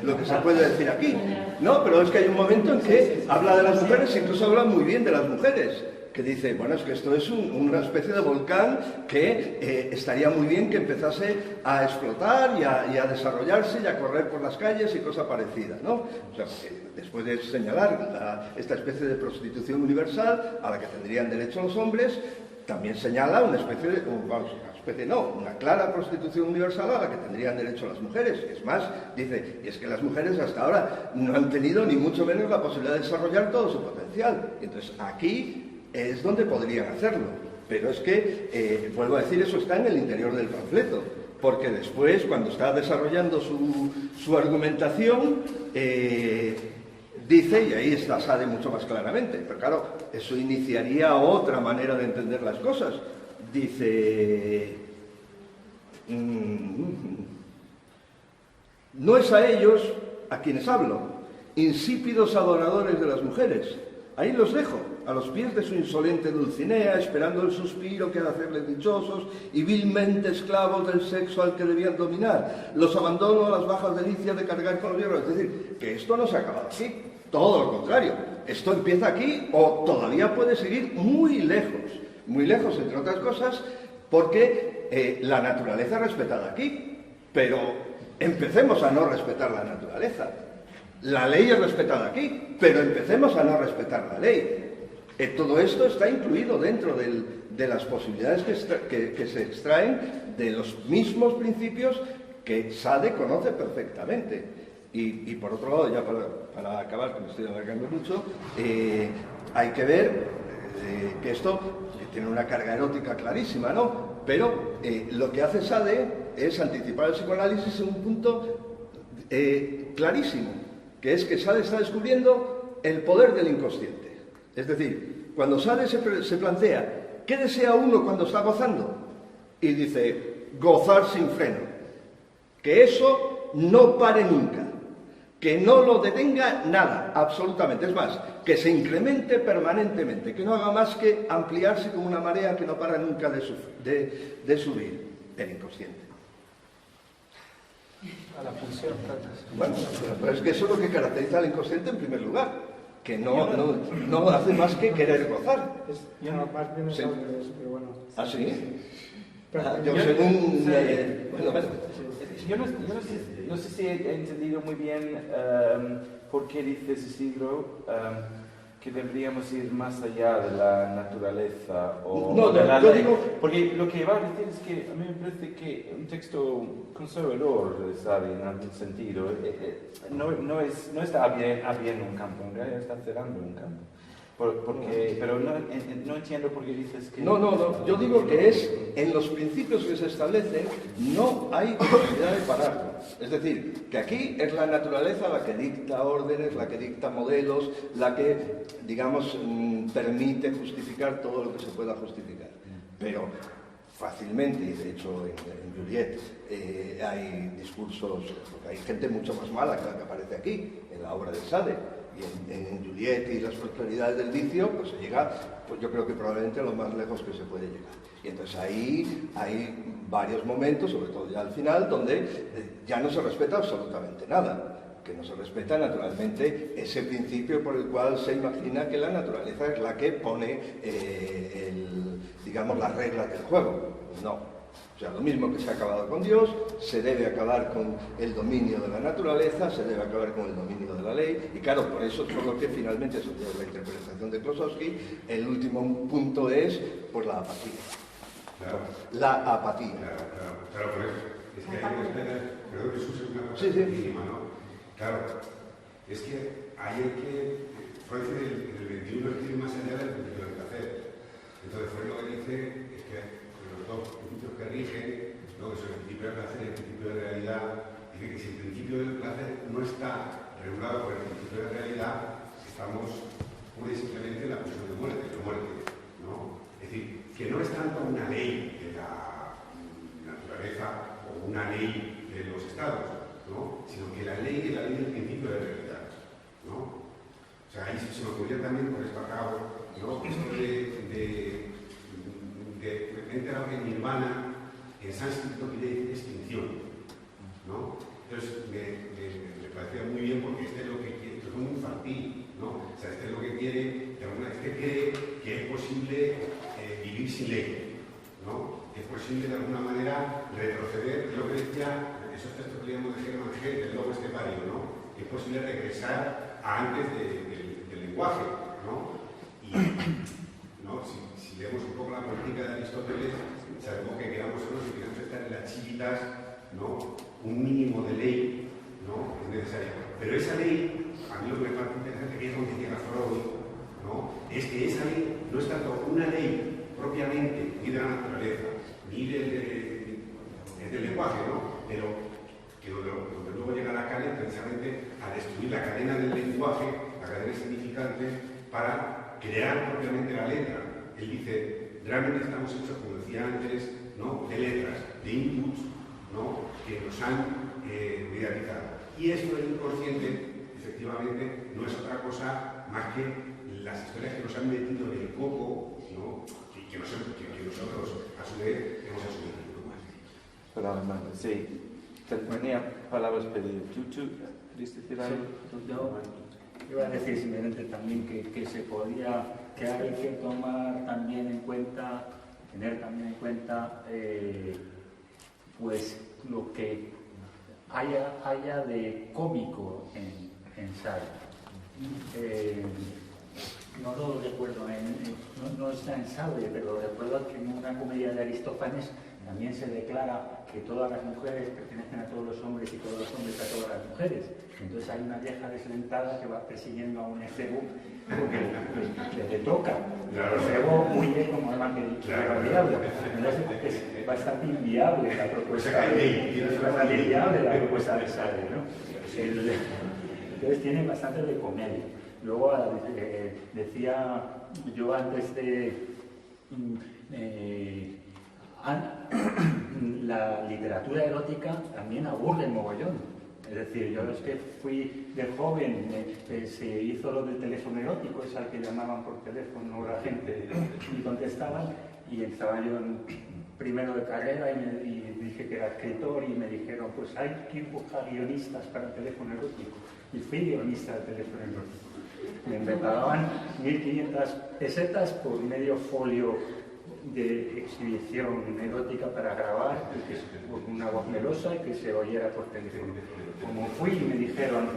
lo que se puede decir aquí. No, pero es que hay un momento en que habla de las mujeres, incluso habla muy bien de las mujeres, que dice, bueno, es que esto es una especie de volcán que estaría muy bien que empezase a explotar y a desarrollarse y a correr por las calles y cosas parecidas, ¿no? O sea, después de señalar esta especie de prostitución universal a la que tendrían derecho los hombres, también señala una especie de, una clara prostitución universal a la que tendrían derecho las mujeres. Es más, dice, y es que las mujeres hasta ahora no han tenido ni mucho menos la posibilidad de desarrollar todo su potencial. Entonces aquí es donde podrían hacerlo. Pero es que, vuelvo a decir, eso está en el interior del panfleto, porque después, cuando está desarrollando su argumentación, dice, y ahí está Sade mucho más claramente, pero claro, eso iniciaría otra manera de entender las cosas. Dice, no es a ellos a quienes hablo, insípidos adoradores de las mujeres. Ahí los dejo, a los pies de su insolente Dulcinea, esperando el suspiro que ha de hacerles dichosos y vilmente esclavos del sexo al que debían dominar. Los abandono a las bajas delicias de cargar con los hierros. Es decir, que esto no se ha acabado aquí, todo lo contrario. Esto empieza aquí o todavía puede seguir muy lejos, entre otras cosas, porque la naturaleza es respetada aquí, pero empecemos a no respetar la naturaleza. La ley es respetada aquí, pero empecemos a no respetar la ley. Todo esto está incluido dentro de las posibilidades que se extraen de los mismos principios que Sade conoce perfectamente. Y por otro lado, ya para acabar, que me estoy alargando mucho, hay que ver que esto tiene una carga erótica clarísima, ¿no? Pero lo que hace Sade es anticipar el psicoanálisis en un punto clarísimo, que es que Sade está descubriendo el poder del inconsciente. Es decir, cuando Sade se plantea, ¿qué desea uno cuando está gozando? Y dice, gozar sin freno. Que eso no pare nunca. Que no lo detenga nada, absolutamente. Es más, que se incremente permanentemente, que no haga más que ampliarse como una marea que no para nunca de subir. El inconsciente. A la pulsión, bueno, pero es que eso es lo que caracteriza al inconsciente en primer lugar, que no hace más que querer gozar. Más bien es al revés, pero bueno. ¿Ah, sí? Yo según... Yo no sé si he entendido muy bien por qué dice Isidro que deberíamos ir más allá de la naturaleza o de la ley. Porque lo que va a decir es que a mí me parece que un texto conservador, ¿sabe? En algún sentido, no está abriendo un campo, en realidad está cerrando un campo. Pero no entiendo por qué dices que... No, yo digo que es, en los principios que se establecen, no hay posibilidad de pararlo. Es decir, que aquí es la naturaleza la que dicta órdenes, la que dicta modelos, la que, digamos, permite justificar todo lo que se pueda justificar. Pero fácilmente, y de hecho en Juliet hay discursos, hay gente mucho más mala que la que aparece aquí, en la obra de Sade. Y en Juliet y las prosperidades del vicio, pues se llega, pues yo creo que probablemente a lo más lejos que se puede llegar. Y entonces ahí hay varios momentos, sobre todo ya al final, donde ya no se respeta absolutamente nada. Que no se respeta naturalmente ese principio por el cual se imagina que la naturaleza es la que pone, digamos, las reglas del juego. No. O sea, lo mismo que se ha acabado con Dios, se debe acabar con el dominio de la naturaleza, se debe acabar con el dominio de la ley, y claro, por eso es por lo que finalmente, eso es la interpretación de Klosowski, el último punto es, pues, la apatía. Claro. La apatía. Claro, por eso. Es que hay creo que eso es una cosa mínima, ¿no? Claro, es que hay que, Freud en el 21 escribe más allá del principio del placer. Entonces, Freud lo que dice es que los dos principios que rigen, ¿no? Que son el principio del placer y el principio de realidad, dice que si el principio del placer no está regulado por el principio de realidad, estamos pura y simplemente en la pulsión de muerte, ¿no? Es decir, que no es tanto una ley de la naturaleza o una ley de los estados, ¿no? Sino que la ley es la ley del principio de realidad, ¿no? O sea, ahí se me ocurrió también, por esto acabo, ¿no? Esto de repente en Nirvana, en sánscrito quiere decir extinción, ¿no? Entonces me parecía muy bien porque este es lo que quiere, esto es muy infantil, ¿no? O sea, este es lo que quiere, este cree que es posible vivir sin ley, ¿no? Es posible de alguna manera retroceder, lo que decía esos textos que leíamos de Hermann Hesse, del lobo estepario, ¿no? Que es posible regresar a antes del lenguaje, ¿no? Y ¿no? Si leemos un poco la política chiquitas, ¿no? Un mínimo de ley, ¿no? Es necesario. Pero esa ley, a mí lo que me parece interesante, que es lo que decía Freud, ¿no? Es que esa ley no es tanto una ley propiamente, ni de la naturaleza, ni del lenguaje, ¿no? Pero que donde luego llega la cadena precisamente a destruir la cadena del lenguaje, la cadena significante, para crear propiamente la letra. Él dice, realmente estamos hechos, como decía antes, ¿no? De letras, de inputs, ¿no? Que nos han mediatizado. Y esto del inconsciente, efectivamente, no es otra cosa más que las historias que nos han metido en el coco, ¿no? que nosotros, a su vez, hemos asumido. Sí, tenía palabras pedidas. ¿Tú querías decir algo? Sí, yo iba a decir simplemente también que se podía, que hay que tomar también en cuenta, tener también en cuenta, pues lo que haya de cómico en Sade. No lo recuerdo, no está en Sade, pero recuerdo que en una comedia de Aristófanes también se declara que todas las mujeres pertenecen a todos los hombres y todos los hombres a todas las mujeres. Entonces hay una vieja deslentada que va persiguiendo a un efebo porque le toca. El efebo huye como alma que el diablo. Entonces es bastante inviable la propuesta de Sade, ¿no? Entonces tiene bastante de comedia. Luego decía yo antes la literatura erótica también aburre mogollón. Es decir, yo es que fui de joven, se hizo lo del teléfono erótico, es al que llamaban por teléfono la gente y contestaban, y estaba yo en primero de carrera y dije que era escritor y me dijeron, pues hay que buscar guionistas para el teléfono erótico. Y fui guionista del teléfono erótico. Me pagaban 1.500 pesetas por medio folio de exhibición erótica para grabar, con una voz melosa y que se oyera por teléfono. Como fui y me dijeron,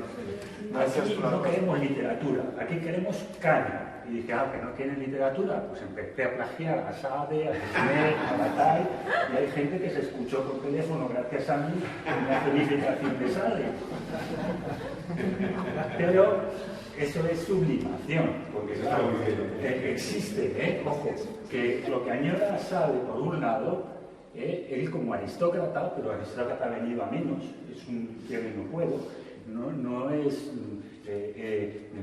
aquí no queremos literatura, aquí queremos caña. Y dije, que no quieren literatura, pues empecé a plagiar a Sade, a Gisner, a Bataille, y hay gente que se escuchó por teléfono gracias a mí una felicitación de Sade. Pero eso es sublimación, porque claro, existe, ojo, que lo que añora Sade por un lado, él como aristócrata, pero aristócrata venido a menos, es un quiero y no puedo, no es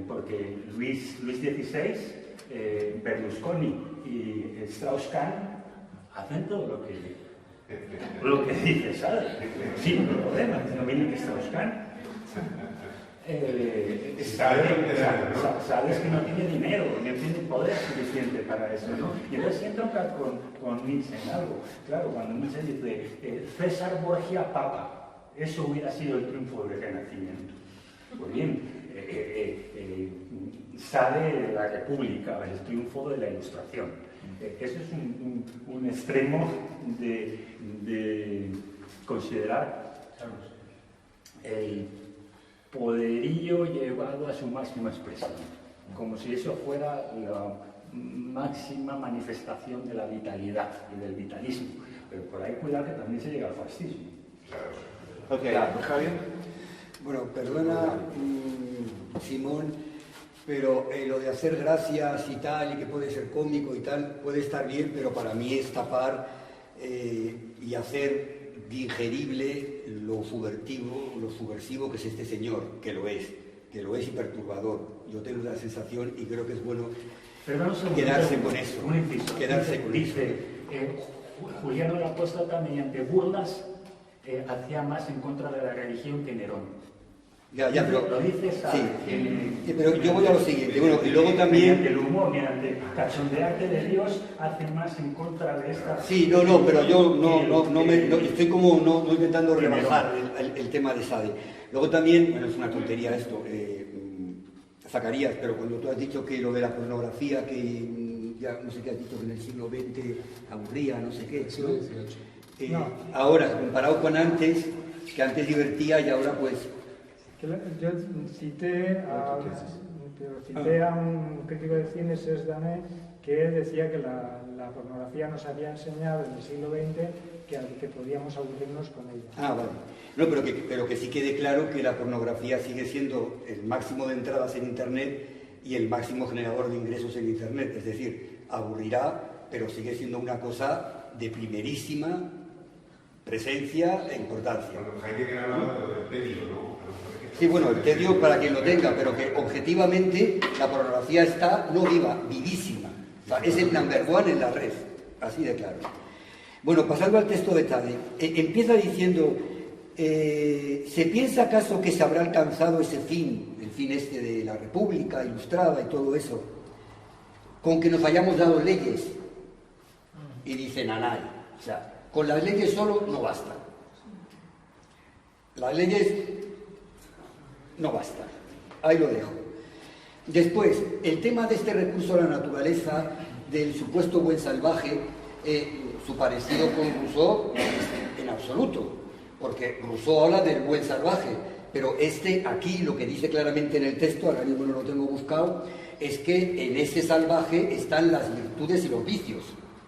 porque Luis XVI, Berlusconi y Strauss-Kahn hacen todo lo que dice Sade, sin problemas, no viene que Strauss-Kahn. Sabes que no tiene dinero, no tiene poder suficiente para eso, ¿no? Y entonces siento hablar con Nietzsche en algo. Claro, cuando Nietzsche dice César Borgia Papa, eso hubiera sido el triunfo del Renacimiento. Pues bien, Sade la República, el triunfo de la Ilustración. Eso es un extremo de considerar el poderío llevado a su máxima expresión, como si eso fuera la máxima manifestación de la vitalidad y del vitalismo. Pero por ahí cuidado que también se llega al fascismo. Javier. Bueno, perdona, Simón, pero lo de hacer gracias y tal, y que puede ser cómico y tal, puede estar bien, pero para mí es tapar y hacer digerible lo subversivo que es este señor, que lo es y perturbador. Yo tengo la sensación y creo que es bueno quedarse con eso. Dice, Juliano el Apóstata mediante burlas hacía más en contra de la religión que Nerón. Pero lo dices sí, pero yo voy a lo siguiente. Bueno, y luego también mediante el humor, mediante cachondearte de Dios, hace más en contra de esta. Sí, pero yo no estoy como no intentando rebajar el tema de Sade. Luego también, bueno, es una tontería esto, Zacarías, pero cuando tú has dicho que lo de la pornografía, que ya no sé qué has dicho, que en el siglo XX aburría, no sé qué. Siglo XVIII. Ahora, comparado con antes, que antes divertía y ahora pues. Yo cité que cité a un crítico de cine, Serge Danet, que decía que la pornografía nos había enseñado en el siglo XX que podíamos aburrirnos con ella. Ah, vale. No, pero que sí quede claro que la pornografía sigue siendo el máximo de entradas en Internet y el máximo generador de ingresos en Internet. Es decir, aburrirá, pero sigue siendo una cosa de primerísima presencia e importancia. Bueno, Heidegger hablaba del tedio, ¿no? Sí, bueno, el tedio para quien lo tenga, pero que objetivamente la pornografía está no viva, vivísima. O sea, es el number one en la red, así de claro. Bueno, pasando al texto de Tade, empieza diciendo, ¿se piensa acaso que se habrá alcanzado ese fin, el fin este de la República Ilustrada y todo eso, con que nos hayamos dado leyes? Y dice Nanay, o sea, con las leyes solo no basta. Las leyes no basta. Ahí lo dejo. Después, el tema de este recurso a la naturaleza, del supuesto buen salvaje, su parecido con Rousseau, en absoluto, porque Rousseau habla del buen salvaje, pero aquí lo que dice claramente en el texto, ahora mismo no lo tengo buscado, es que en ese salvaje están las virtudes y los vicios,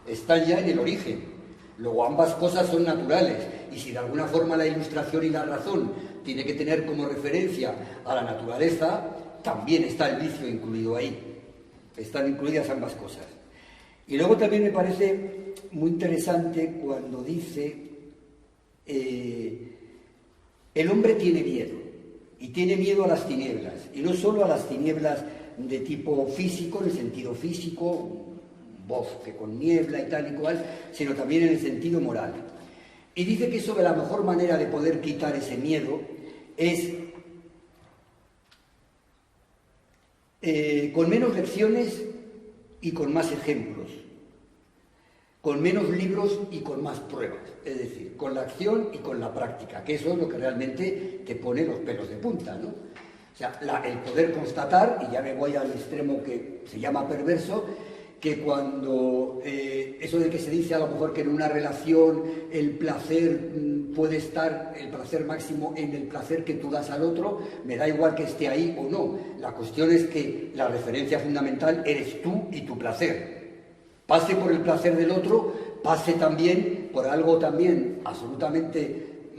están ya en el origen. Luego ambas cosas son naturales, y si de alguna forma la ilustración y la razón tiene que tener como referencia a la naturaleza, también está el vicio incluido ahí. Están incluidas ambas cosas. Y luego también me parece muy interesante cuando dice el hombre tiene miedo, y tiene miedo a las tinieblas, y no solo a las tinieblas de tipo físico, en el sentido físico, bosque con niebla y tal y cual, sino también en el sentido moral. Y dice que eso de la mejor manera de poder quitar ese miedo es con menos lecciones y con más ejemplos, con menos libros y con más pruebas, es decir, con la acción y con la práctica, que eso es lo que realmente te pone los pelos de punta, ¿no? O sea, el poder constatar, y ya me voy al extremo que se llama perverso, que cuando eso de que se dice a lo mejor que en una relación el placer puede estar, el placer máximo en el placer que tú das al otro, me da igual que esté ahí o no. La cuestión es que la referencia fundamental eres tú y tu placer. Pase por el placer del otro, pase también por algo también absolutamente,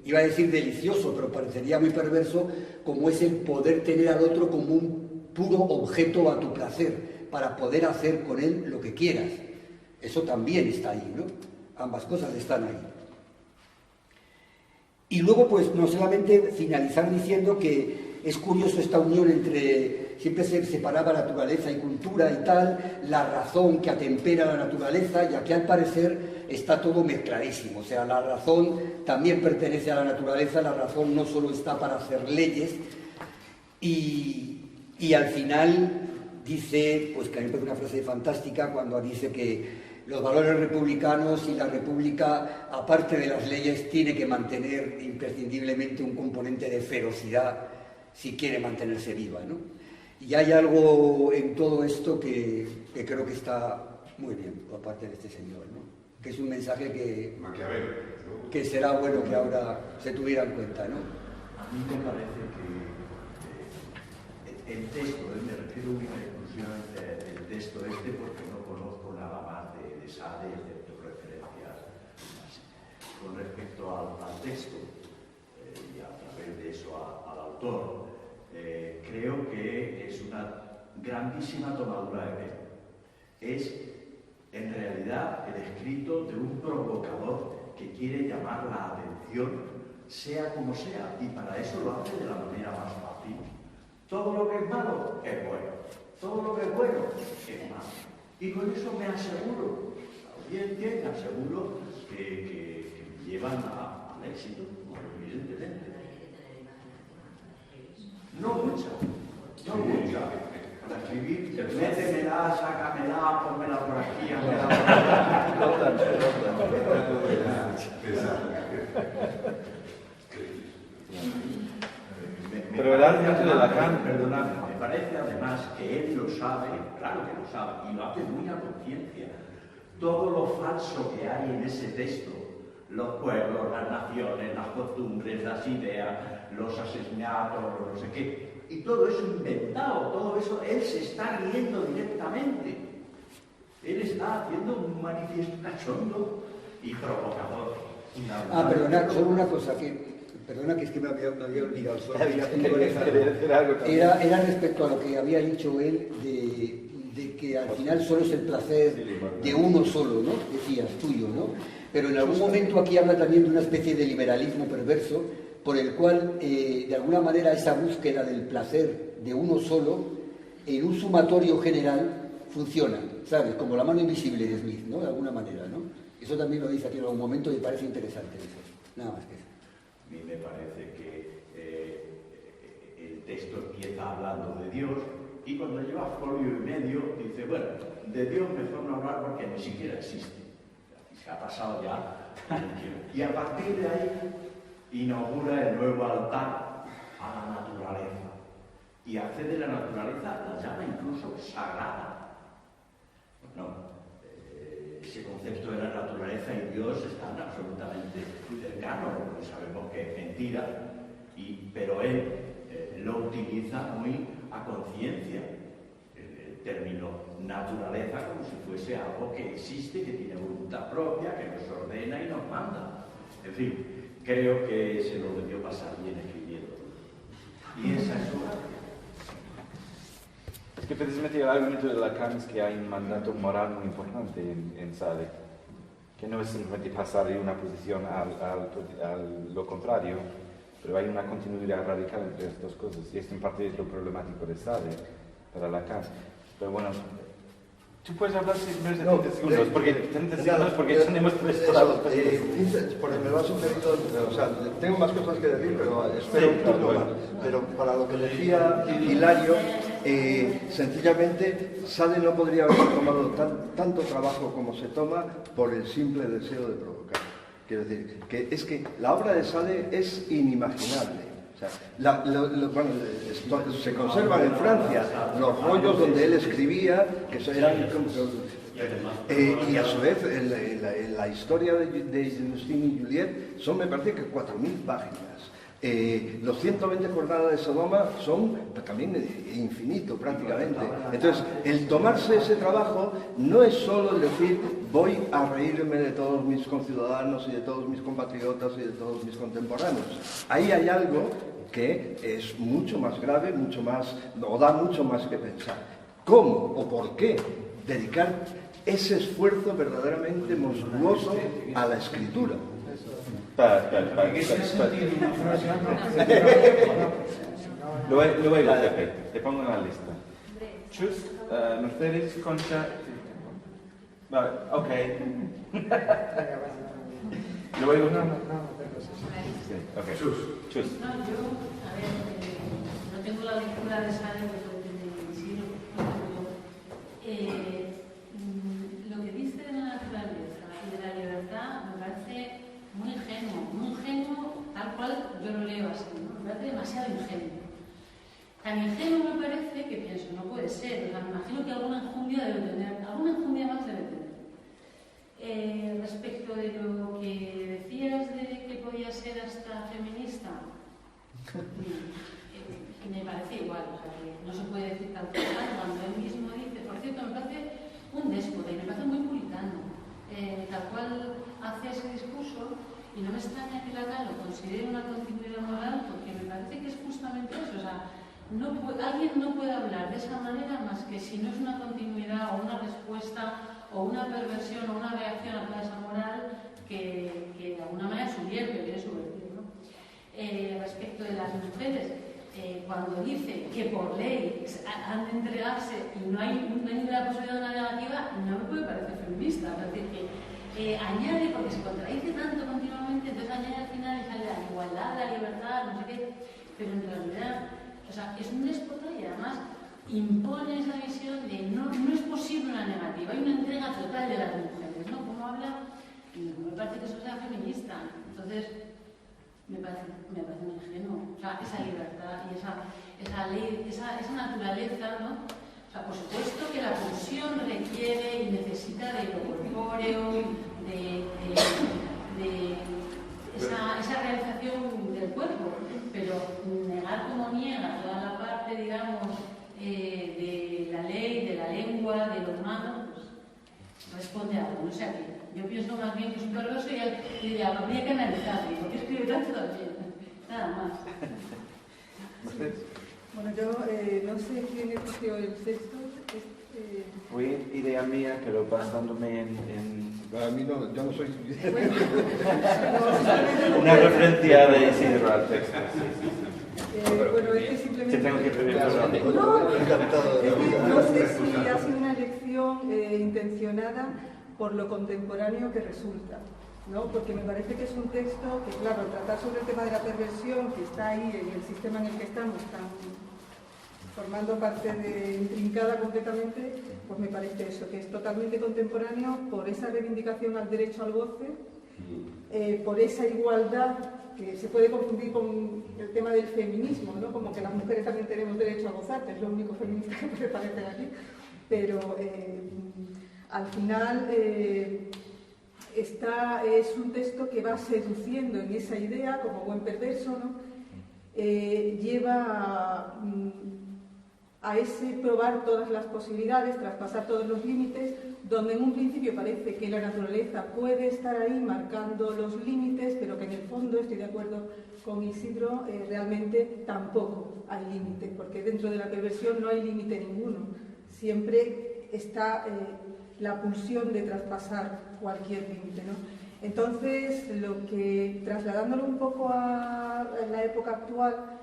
iba a decir delicioso, pero parecería muy perverso, como es el poder tener al otro como un puro objeto a tu placer, para poder hacer con él lo que quieras. Eso también está ahí, ¿no? Ambas cosas están ahí. Y luego, pues, no solamente finalizar diciendo que es curioso esta unión entre, siempre se separaba naturaleza y cultura y tal, la razón que atempera la naturaleza, y aquí al parecer está todo mezcladísimo. O sea, la razón también pertenece a la naturaleza, la razón no solo está para hacer leyes, y al final dice, pues que a mí me parece una frase fantástica cuando dice que los valores republicanos y la república, aparte de las leyes, tiene que mantener imprescindiblemente un componente de ferocidad si quiere mantenerse viva, ¿no? Y hay algo en todo esto que creo que está muy bien por parte de este señor, ¿no? Que es un mensaje que será bueno que ahora se tuviera en cuenta, ¿no? A mí me parece que el texto, me refiero única y exclusivamente al texto porque no conozco nada más de Sade, excepto referencias con respecto al texto y a través de eso al autor. Creo que es una grandísima tomadura de pelo. Es en realidad el escrito de un provocador que quiere llamar la atención, sea como sea, y para eso lo hace de la manera más fácil. Todo lo que es malo es bueno, todo lo que es bueno es malo. Y con eso me aseguro, audiencia, me aseguro que me llevan al éxito, evidentemente. No mucha. Para escribir, métemela, sácamela, pónmela por aquí, Pero el argumento de Lacan, perdonadme, me parece además que él lo sabe, claro que lo sabe, y lo hace muy a conciencia. Todo lo falso que hay en ese texto, los pueblos, las naciones, las costumbres, las ideas, los asesinatos, no sé qué, y todo eso inventado, todo eso, él se está riendo directamente. Él está haciendo un manifiesto cachondo y provocador. Perdona, solo una cosa, perdona que es que me había olvidado. Era respecto a lo que había dicho él de que al final solo es el placer de uno solo, ¿no? Decías, tuyo, ¿no? Pero en algún momento aquí habla también de una especie de liberalismo perverso por el cual, de alguna manera, esa búsqueda del placer de uno solo, en un sumatorio general, funciona, ¿sabes? Como la mano invisible de Smith, ¿no? De alguna manera, ¿no? Eso también lo dice aquí en algún momento y me parece interesante eso. Nada más que eso. A mí me parece que el texto empieza hablando de Dios y cuando lleva folio y medio dice, bueno, de Dios mejor no hablar porque ni siquiera existe. Se ha pasado ya. Y a partir de ahí inaugura el nuevo altar a la naturaleza y hace de la naturaleza, la llama incluso sagrada. Bueno, ese concepto de la naturaleza y Dios están absolutamente cercanos, porque sabemos que es mentira, pero él lo utiliza muy a conciencia, el término naturaleza, como si fuese algo que existe, que tiene voluntad propia, que nos ordena y nos manda. En fin, creo que se lo debió pasar bien escribiendo. Y esa es su gracia. Es que precisamente el argumento de Lacan es que hay un mandato moral muy importante en Sade, que no es simplemente pasar de una posición a lo contrario, pero hay una continuidad radical entre estas dos cosas, y esto en parte es lo problemático de Sade para Lacan. Pero bueno, tú puedes hablar si menos de 30 segundos, porque tenemos tres horas. Porque me lo has sugerido, o sea, tengo más cosas que decir, pero espero un turno más. Pero para lo que decía Hilario, sencillamente Sade no podría haber tomado tanto trabajo como se toma por el simple deseo de provocar. Quiero decir, que es que la obra de Sade es inimaginable. O sea, se conservan en Francia los rollos donde él escribía, que eran... y a su vez, la historia de Justine y Juliette son, me parece que 4.000 páginas. Los 120 jornadas de Sodoma son también infinito prácticamente. Entonces, el tomarse ese trabajo no es solo el decir voy a reírme de todos mis conciudadanos y de todos mis compatriotas y de todos mis contemporáneos. Ahí hay algo que es mucho más grave, mucho más, o da mucho más que pensar. ¿Cómo o por qué dedicar ese esfuerzo verdaderamente monstruoso a la escritura? Luego, Pepe, te pongo en la lista. Chus, Mercedes, Concha... Vale, ok. Luego... Sí, okay. Chus. No, yo, a ver, no tengo la lectura de Sade, pero sí lo que dice de la naturaleza y de la libertad me parece muy ingenuo, tal cual yo lo leo así, ¿no? Me parece demasiado ingenuo. Tan ingenuo me parece que pienso, no puede ser, o sea, me imagino que alguna enjundia debe tener, alguna enjundia más debe tener. Respecto de lo que decías de que podía ser hasta feminista, me parece igual, o sea, que no se puede decir tal cosa cuando él mismo dice, por cierto, me parece un déspota y me parece muy puritano, tal cual hace ese discurso, y no me extraña que Lacan lo considere una continuidad moral, porque me parece que es justamente eso, o sea, alguien no puede hablar de esa manera más que si no es una continuidad o una respuesta o una perversión o una reacción a toda esa moral que de alguna manera subvierte, quiere subvertir, ¿no? Respecto de las mujeres, cuando dice que por ley han de entregarse y no hay ninguna posibilidad de una negativa, no me puede parecer feminista, es decir, que añade, porque se contradice tanto continuamente, entonces añade al final la igualdad, la libertad, no sé qué, pero en realidad, o sea, es un déspota y además impone esa visión de no es posible una negativa, hay una entrega total de las mujeres, ¿no? Como habla, no me parece que eso sea feminista, entonces me parece muy ingenuo, o sea, esa libertad y esa ley, esa naturaleza, ¿no? O sea, por supuesto que la pulsión requiere y necesita de lo corpóreo, de esa realización del cuerpo, pero negar como niega toda la parte parte, digamos, de la ley, de la lengua, de lo humano, pues responde a algo. O sea que yo pienso más bien que es un perverso y diría, habría que analizarlo, porque escribe tanto también. Nada más. Bueno, yo no sé quién escogió el texto. Fue idea mía que lo pasándome en... Para mí no, yo no soy... Una referencia de Isidro al texto. Bueno, es que simplemente... Te tengo que pedir perdón. No, encantado. Es que no sé si ha sido una elección intencionada por lo contemporáneo que resulta, ¿no? Porque me parece que es un texto que, claro, tratar sobre el tema de la perversión, que está ahí en el sistema en el que estamos, formando parte de intrincada completamente, pues me parece eso, que es totalmente contemporáneo por esa reivindicación al derecho al goce, por esa igualdad que se puede confundir con el tema del feminismo, ¿no? Como que las mujeres también tenemos derecho a gozar, que es lo único feminista que puede parecer aquí, pero al final es un texto que va seduciendo en esa idea, como buen perverso, ¿no? Lleva a ese probar todas las posibilidades, traspasar todos los límites, donde en un principio parece que la naturaleza puede estar ahí marcando los límites, pero que en el fondo, estoy de acuerdo con Isidro, realmente tampoco hay límite, porque dentro de la perversión no hay límite ninguno. Siempre está la pulsión de traspasar cualquier límite, ¿no? Entonces, trasladándolo un poco a la época actual,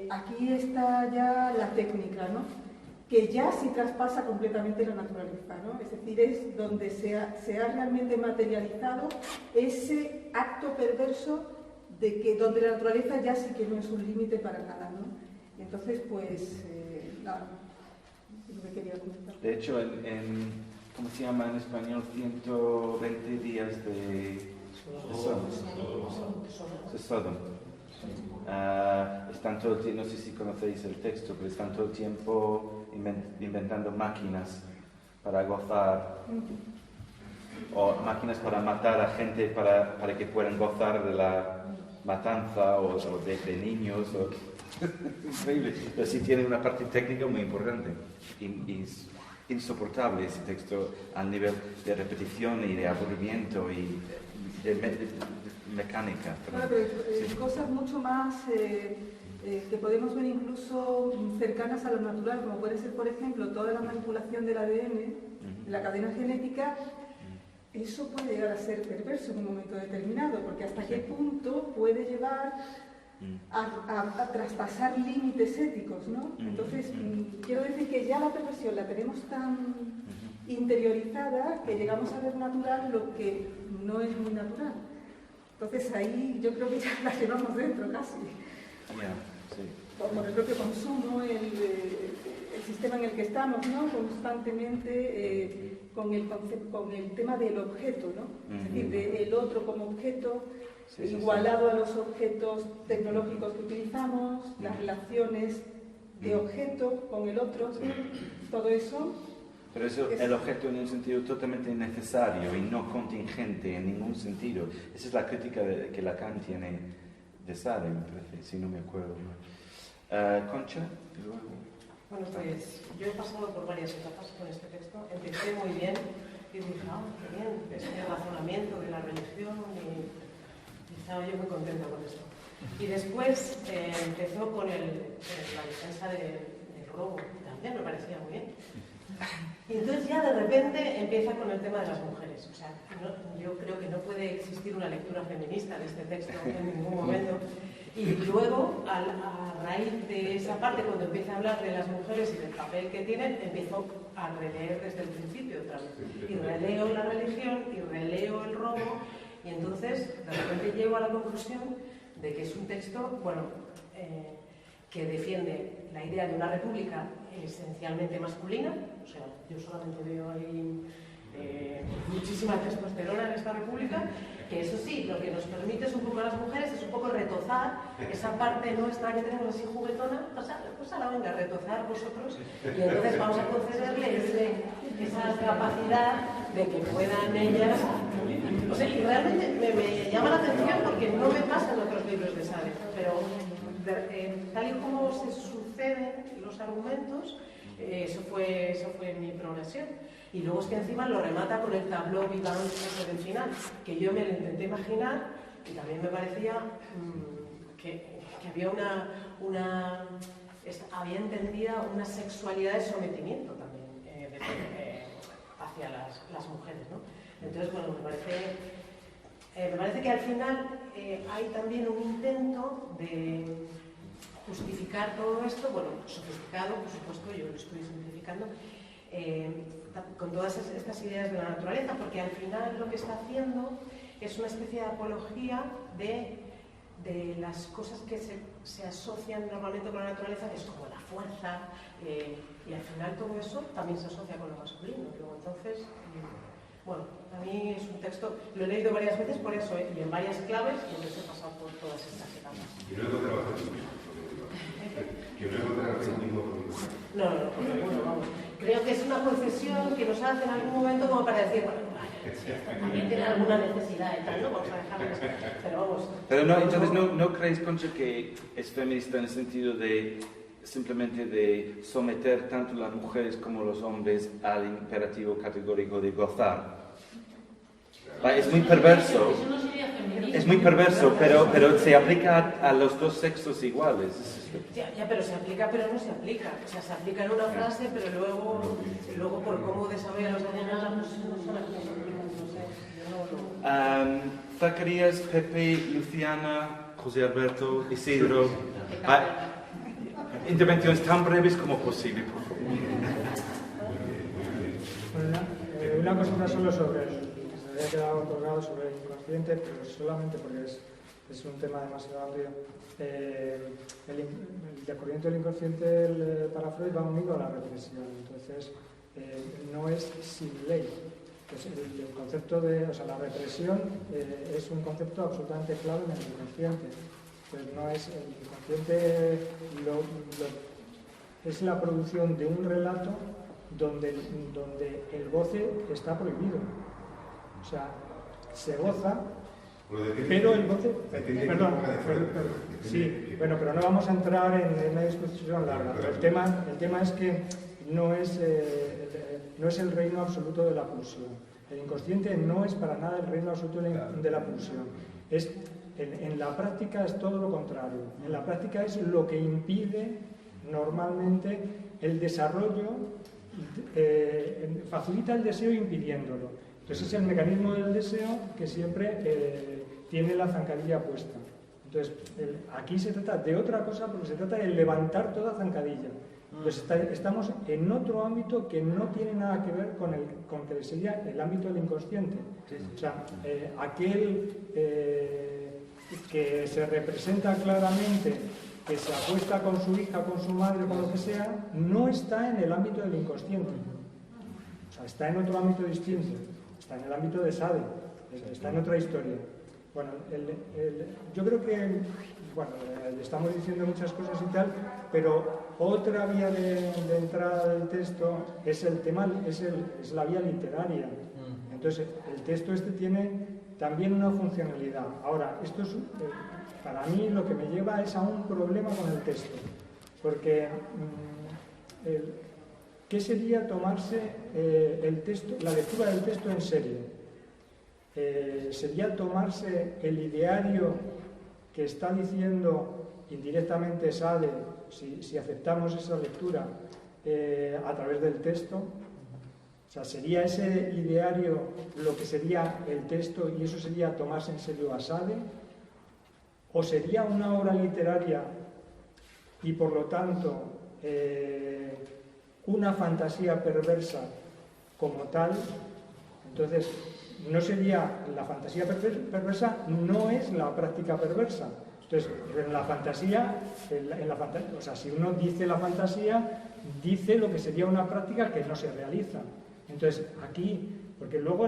aquí está ya la técnica, ¿no? Que ya sí traspasa completamente la naturaleza, ¿no? Es decir, es donde se ha realmente materializado ese acto perverso donde la naturaleza ya sí que no es un límite para nada, ¿no? Y entonces, pues, nada, es lo que quería comentar. De hecho, ¿cómo se llama en español? 120 días de Sodom. Están todo el tiempo, no sé si conocéis el texto, pero están todo el tiempo inventando máquinas para gozar, o máquinas para matar a gente para que puedan gozar de la matanza o de niños. Increíble. Pero sí tiene una parte técnica muy importante y insoportable ese texto al nivel de repetición y de aburrimiento y de mecánica. Claro, pero sí. Cosas mucho más que podemos ver incluso cercanas a lo natural, como puede ser, por ejemplo, toda la manipulación del ADN, de la cadena genética. Eso puede llegar a ser perverso en un momento determinado, porque hasta qué punto puede llevar a traspasar límites éticos, ¿no? Entonces, quiero decir que ya la perversión la tenemos tan interiorizada que llegamos a ver natural lo que no es muy natural. Entonces ahí yo creo que ya la llevamos dentro casi. Por el propio consumo, el sistema en el que estamos, ¿no? Constantemente con el tema del objeto, ¿no? Es decir, del otro como objeto, igualado a los objetos tecnológicos que utilizamos, las relaciones de objeto con el otro, todo eso. Pero eso es el objeto en un sentido totalmente necesario y no contingente en ningún sentido. Esa es la crítica que Lacan tiene de Sade, me parece, si no me acuerdo mal. Concha, y luego... Bueno, pues yo he pasado por varias etapas con este texto. Empecé muy bien y dije, qué bien, este razonamiento de la religión y estaba yo muy contenta con esto. Y después empezó con la defensa del robo, también me parecía muy bien. Y entonces ya de repente empieza con el tema de las mujeres. O sea, yo creo que no puede existir una lectura feminista de este texto en ningún momento. Y luego, a raíz de esa parte, cuando empieza a hablar de las mujeres y del papel que tienen, empiezo a releer desde el principio otra vez. Y releo la religión, y releo el robo, y entonces de repente llego a la conclusión de que es un texto, bueno, que defiende la idea de una república esencialmente masculina. O sea, yo solamente veo ahí muchísima testosterona en esta república, que eso sí, lo que nos permite es un poco a las mujeres, es un poco retozar esa parte nuestra que tenemos así juguetona, pues a la venga, retozar vosotros, y entonces vamos a concederles esa capacidad de que puedan ellas... O sea, y realmente me llama la atención porque no me pasa en otros libros de Sade, pero tal y como se sucede suceden los argumentos, eso fue mi progresión. Y luego es que encima lo remata con el tableau vivant del final, que yo me lo intenté imaginar y también me parecía que había había entendida una sexualidad de sometimiento también hacia las mujeres, ¿no? Entonces, bueno, me parece que al final hay también un intento de justificar todo esto, bueno, sofisticado, por supuesto, yo lo estoy simplificando, con todas estas ideas de la naturaleza, porque al final lo que está haciendo es una especie de apología de las cosas que se asocian normalmente con la naturaleza, que es como la fuerza, y al final todo eso también se asocia con lo masculino. Luego, entonces, bueno, a mí es un texto, lo he leído varias veces por eso, y en varias claves, y entonces he pasado por todas estas etapas. Y luego trabajar conmigo. Que luego trabajar conmigo. No, bueno, vamos. Creo que es una concesión que nos hace en algún momento como para decir, bueno, también tiene alguna necesidad y tal, ¿no? Vamos a dejarlo. Pero vamos. Pero no, entonces no creéis, Concha, que es feminista en el sentido de simplemente de someter tanto las mujeres como los hombres al imperativo categórico de gozar. Es muy perverso. Eso no sería feminismo. Es muy perverso, pero se aplica a los dos sexos iguales. Ya, pero se aplica, pero no se aplica. O sea, se aplica en una frase, pero luego por cómo desarrolla los demás, no son las cosas. Zacarías, Pepe, Luciana, José Alberto, Isidro. Intervenciones tan breves como posible, por favor. Bueno, una cosita solo sobre se había quedado colgado sobre el inconsciente, pero solamente porque es un tema demasiado amplio. El descubrimiento del inconsciente para Freud va unido a la represión, entonces no es sin ley. Pues el concepto la represión es un concepto absolutamente clave en el inconsciente. Pues no es el inconsciente, es la producción de un relato donde el goce está prohibido. O sea, se goza, pero el goce... Perdón, sí, bueno, pero no vamos a entrar en una discusión larga. Pero el tema es que no es el reino absoluto de la pulsión. El inconsciente no es para nada el reino absoluto de la pulsión. En la práctica es todo lo contrario. En la práctica es lo que impide normalmente el desarrollo, facilita el deseo impidiéndolo. Entonces es el mecanismo del deseo que siempre tiene la zancadilla puesta. Entonces aquí se trata de otra cosa porque se trata de levantar toda zancadilla. Pues estamos en otro ámbito que no tiene nada que ver con que sería el ámbito del inconsciente. O sea, aquel que se representa claramente, que se acuesta con su hija, con su madre, con lo que sea, no está en el ámbito del inconsciente. O sea, está en otro ámbito distinto. Está en el ámbito de Sade, está en otra historia. Bueno, yo creo que, bueno, estamos diciendo muchas cosas y tal, pero otra vía de entrada del texto es el tema, es la vía literaria. Entonces, el texto tiene también una funcionalidad. Ahora, esto es, para mí lo que me lleva es a un problema con el texto, porque ¿qué sería tomarse el texto, la lectura del texto en serio? Sería tomarse el ideario que está diciendo indirectamente Sade, si aceptamos esa lectura a través del texto. O sea, ¿sería ese ideario lo que sería el texto y eso sería tomarse en serio a Sade? ¿O sería una obra literaria y por lo tanto una fantasía perversa como tal? Entonces, no sería la fantasía perversa, no es la práctica perversa. Entonces, en la fantasía, o sea, si uno dice la fantasía, dice lo que sería una práctica que no se realiza. Entonces, aquí, porque luego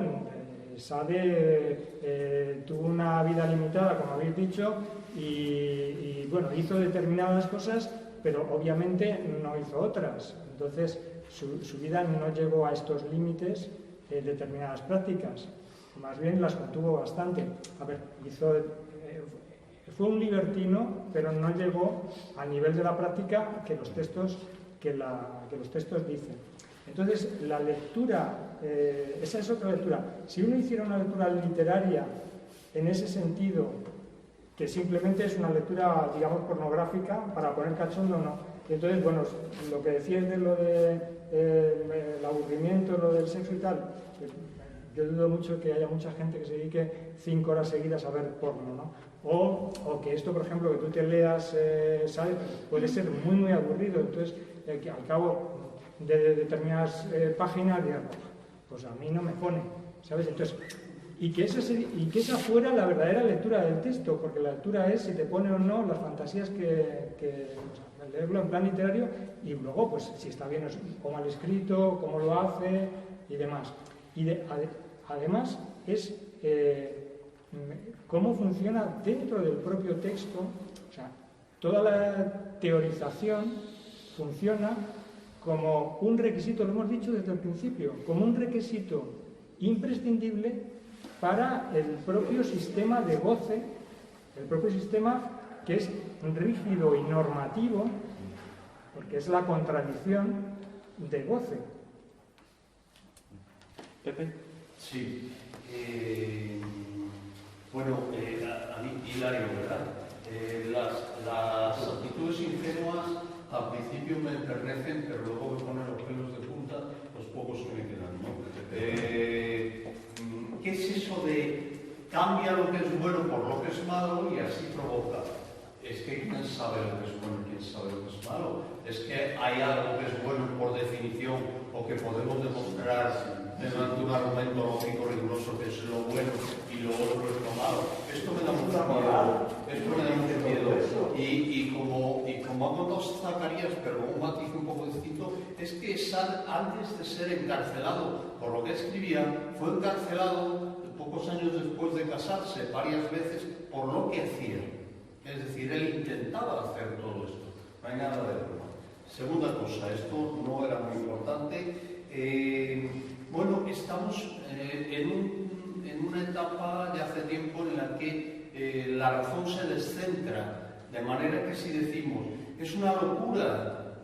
Sade tuvo una vida limitada, como habéis dicho, y bueno, hizo determinadas cosas, pero obviamente no hizo otras. Entonces, su vida no llegó a estos límites determinadas prácticas. Más bien las contuvo bastante. A ver, fue un libertino, pero no llegó al nivel de la práctica que los textos dicen. Entonces, la lectura, esa es otra lectura. Si uno hiciera una lectura literaria en ese sentido, que simplemente es una lectura, digamos, pornográfica, para poner cachondo, no. Y entonces, bueno, lo que decías de lo de el aburrimiento, lo del sexo y tal, yo dudo mucho que haya mucha gente que se dedique 5 horas seguidas a ver porno, ¿no? O que esto, por ejemplo, que tú te leas, ¿sabes? Puede ser muy, muy aburrido. Entonces, que al cabo de determinadas páginas, digan, pues a mí no me pone, ¿sabes? Entonces, y que esa fuera la verdadera lectura del texto, porque la lectura es si te pone o no las fantasías o sea, leerlo en plan literario, y luego, pues, si está bien o mal escrito, cómo lo hace y demás. Y además es cómo funciona dentro del propio texto. O sea, toda la teorización funciona como un requisito, lo hemos dicho desde el principio, como un requisito imprescindible para el propio sistema de goce, el propio sistema que es rígido y normativo, porque es la contradicción de goce. Pepe. Sí. Bueno, a mí, Hilario, ¿verdad? Las actitudes ingenuas al principio me enternecen, pero luego me ponen los pelos de punta los pocos que me quedan, ¿no? ¿Qué es eso de cambia lo que es bueno por lo que es malo y así provoca? Es que quién sabe lo que es bueno y quién sabe lo que es malo. Es que hay algo que es bueno por definición o que podemos demostrar mediante un argumento lógico riguroso que es lo bueno y lo otro es lo malo. Esto me da mucho miedo. Esto me da mucho miedo. Y como ha contado Zacarías, pero con un matiz un poco distinto, es que Sade, antes de ser encarcelado por lo que escribía, fue encarcelado pocos años después de casarse varias veces por lo que hacía. Es decir, él intentaba hacer todo esto. No hay nada de broma. Segunda cosa, esto no era muy importante. Bueno, estamos en una etapa de hace tiempo en la que la razón se descentra, de manera que si decimos es una locura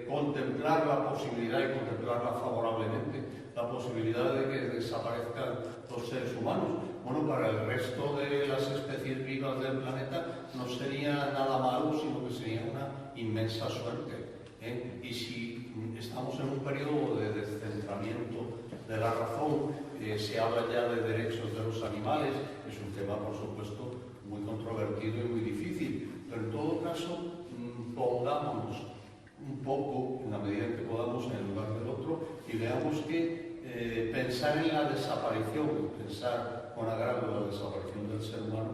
contemplar la posibilidad y contemplarla favorablemente, la posibilidad de que desaparezcan los seres humanos. Bueno, para el resto de las especies vivas del planeta no sería nada malo, sino que sería una inmensa suerte. Y si estamos en un periodo de descentramiento de la razón, se habla ya de derechos de los animales, es un tema, por supuesto, muy controvertido y muy difícil, pero en todo caso, pongámonos un poco, en la medida en que podamos, en el lugar del otro, y veamos que pensar en la desaparición, pensar con agrado en la desaparición del ser humano,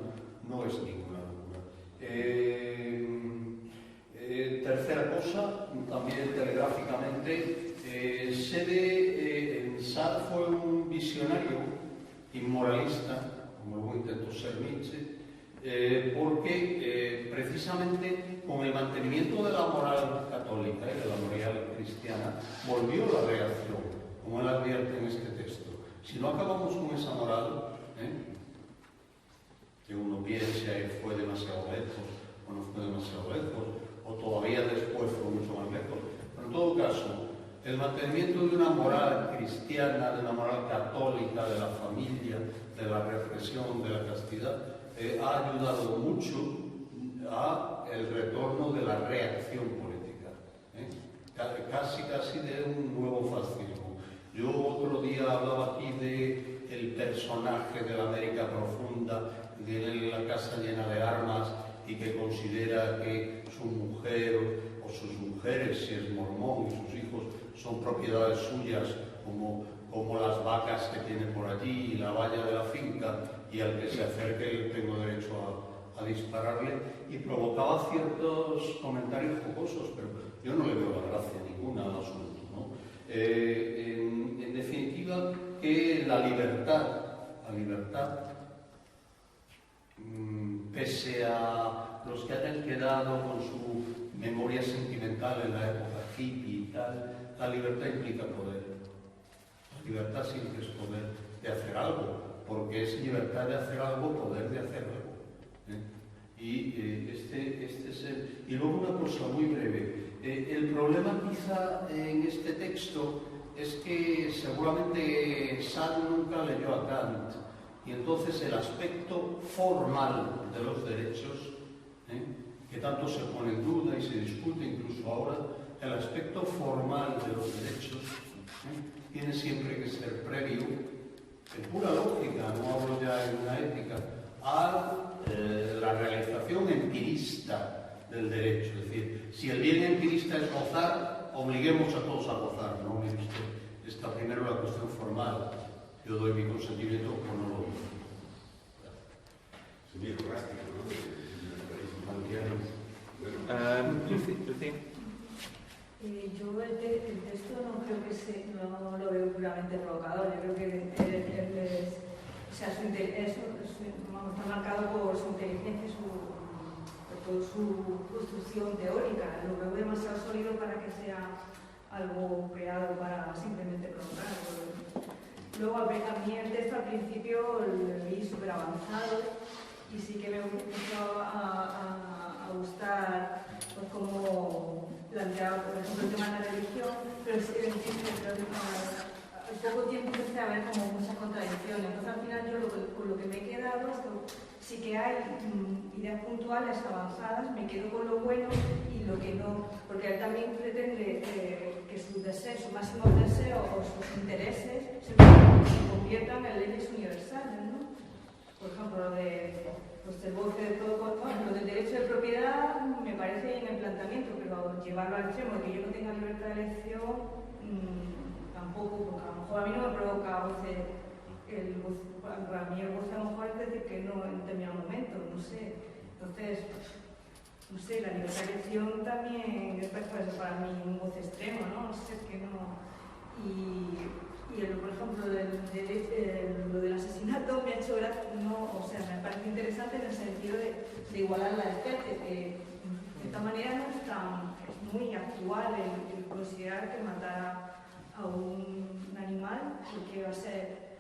no es ninguna locura. Tercera cosa, también telegráficamente, Sade fue un visionario inmoralista, como luego intentó ser Nietzsche, porque precisamente con el mantenimiento de la moral católica y de la moral cristiana volvió la reacción, como él advierte en este texto. Si no acabamos con esa moral, que uno piense fue demasiado lejos o no fue demasiado lejos, o todavía después fue mucho más lejos, pero en todo caso, el mantenimiento de una moral cristiana, de una moral católica, de la familia, de la represión, de la castidad, ha ayudado mucho a el retorno de la reacción política, casi de un nuevo fascismo. Yo otro día hablaba aquí del personaje de la América profunda, de la casa llena de armas y que considera que su mujer o sus mujeres, si es mormón, y sus hijos son propiedades suyas, como las vacas que tiene por allí y la valla de la finca, y al que se acerque tengo derecho a dispararle, y provocaba ciertos comentarios jocosos, pero yo no le veo la gracia ninguna al asunto, ¿no? En definitiva, que la libertad, pese a los que hayan quedado con su memoria sentimental en la época hippie y tal, la libertad implica poder. La libertad siempre es poder de hacer algo, porque es libertad de hacer algo, poder de hacer algo. Y luego una cosa muy breve. El problema quizá en este texto es que seguramente Sade nunca leyó a Kant, y entonces el aspecto formal de los derechos, que tanto se pone en duda y se discute incluso ahora, el aspecto formal de los derechos tiene siempre que ser previo, en pura lógica, no hablo ya en una ética, a la realización empirista del derecho. Es decir, si el bien empirista es gozar, obliguemos a todos a gozar, ¿no? Está primero la cuestión formal. Yo doy mi consentimiento o no lo doy. Es bien plástico, ¿no? Lucía. Yo el texto no creo que no lo veo puramente provocador. Yo creo que está marcado por su inteligencia y por su construcción teórica. Lo veo demasiado sólido para que sea algo creado para simplemente provocar. Luego, a mí el texto al principio lo vi súper avanzado y sí que me empezó a gustar pues, cómo planteaba, por ejemplo, el tema de la religión, pero sí que al poco tiempo empecé a ver como muchas contradicciones. Entonces, al final, yo con lo que me he quedado es que sí que hay ideas puntuales avanzadas, me quedo con lo bueno y lo que no, porque él también pretende que sus deseos, sus máximos deseos o sus intereses se conviertan en leyes universales, ¿no? Por ejemplo, lo de el goce de todo, lo del derecho de propiedad me parece bien el planteamiento, pero llevarlo al extremo de que yo no tenga libertad de elección tampoco, porque a lo mejor a mí no me provoca para mí el goce a lo mejor es decir que no en determinado momento, no sé. Entonces, no sé, la libertad de elección también es para mí un goce extremo, ¿no? No sé, es que no. Por ejemplo, lo del asesinato me ha hecho gracia, me parece interesante en el sentido de igualar la especie, que de esta manera no es muy actual el considerar que matar a un animal, porque va a ser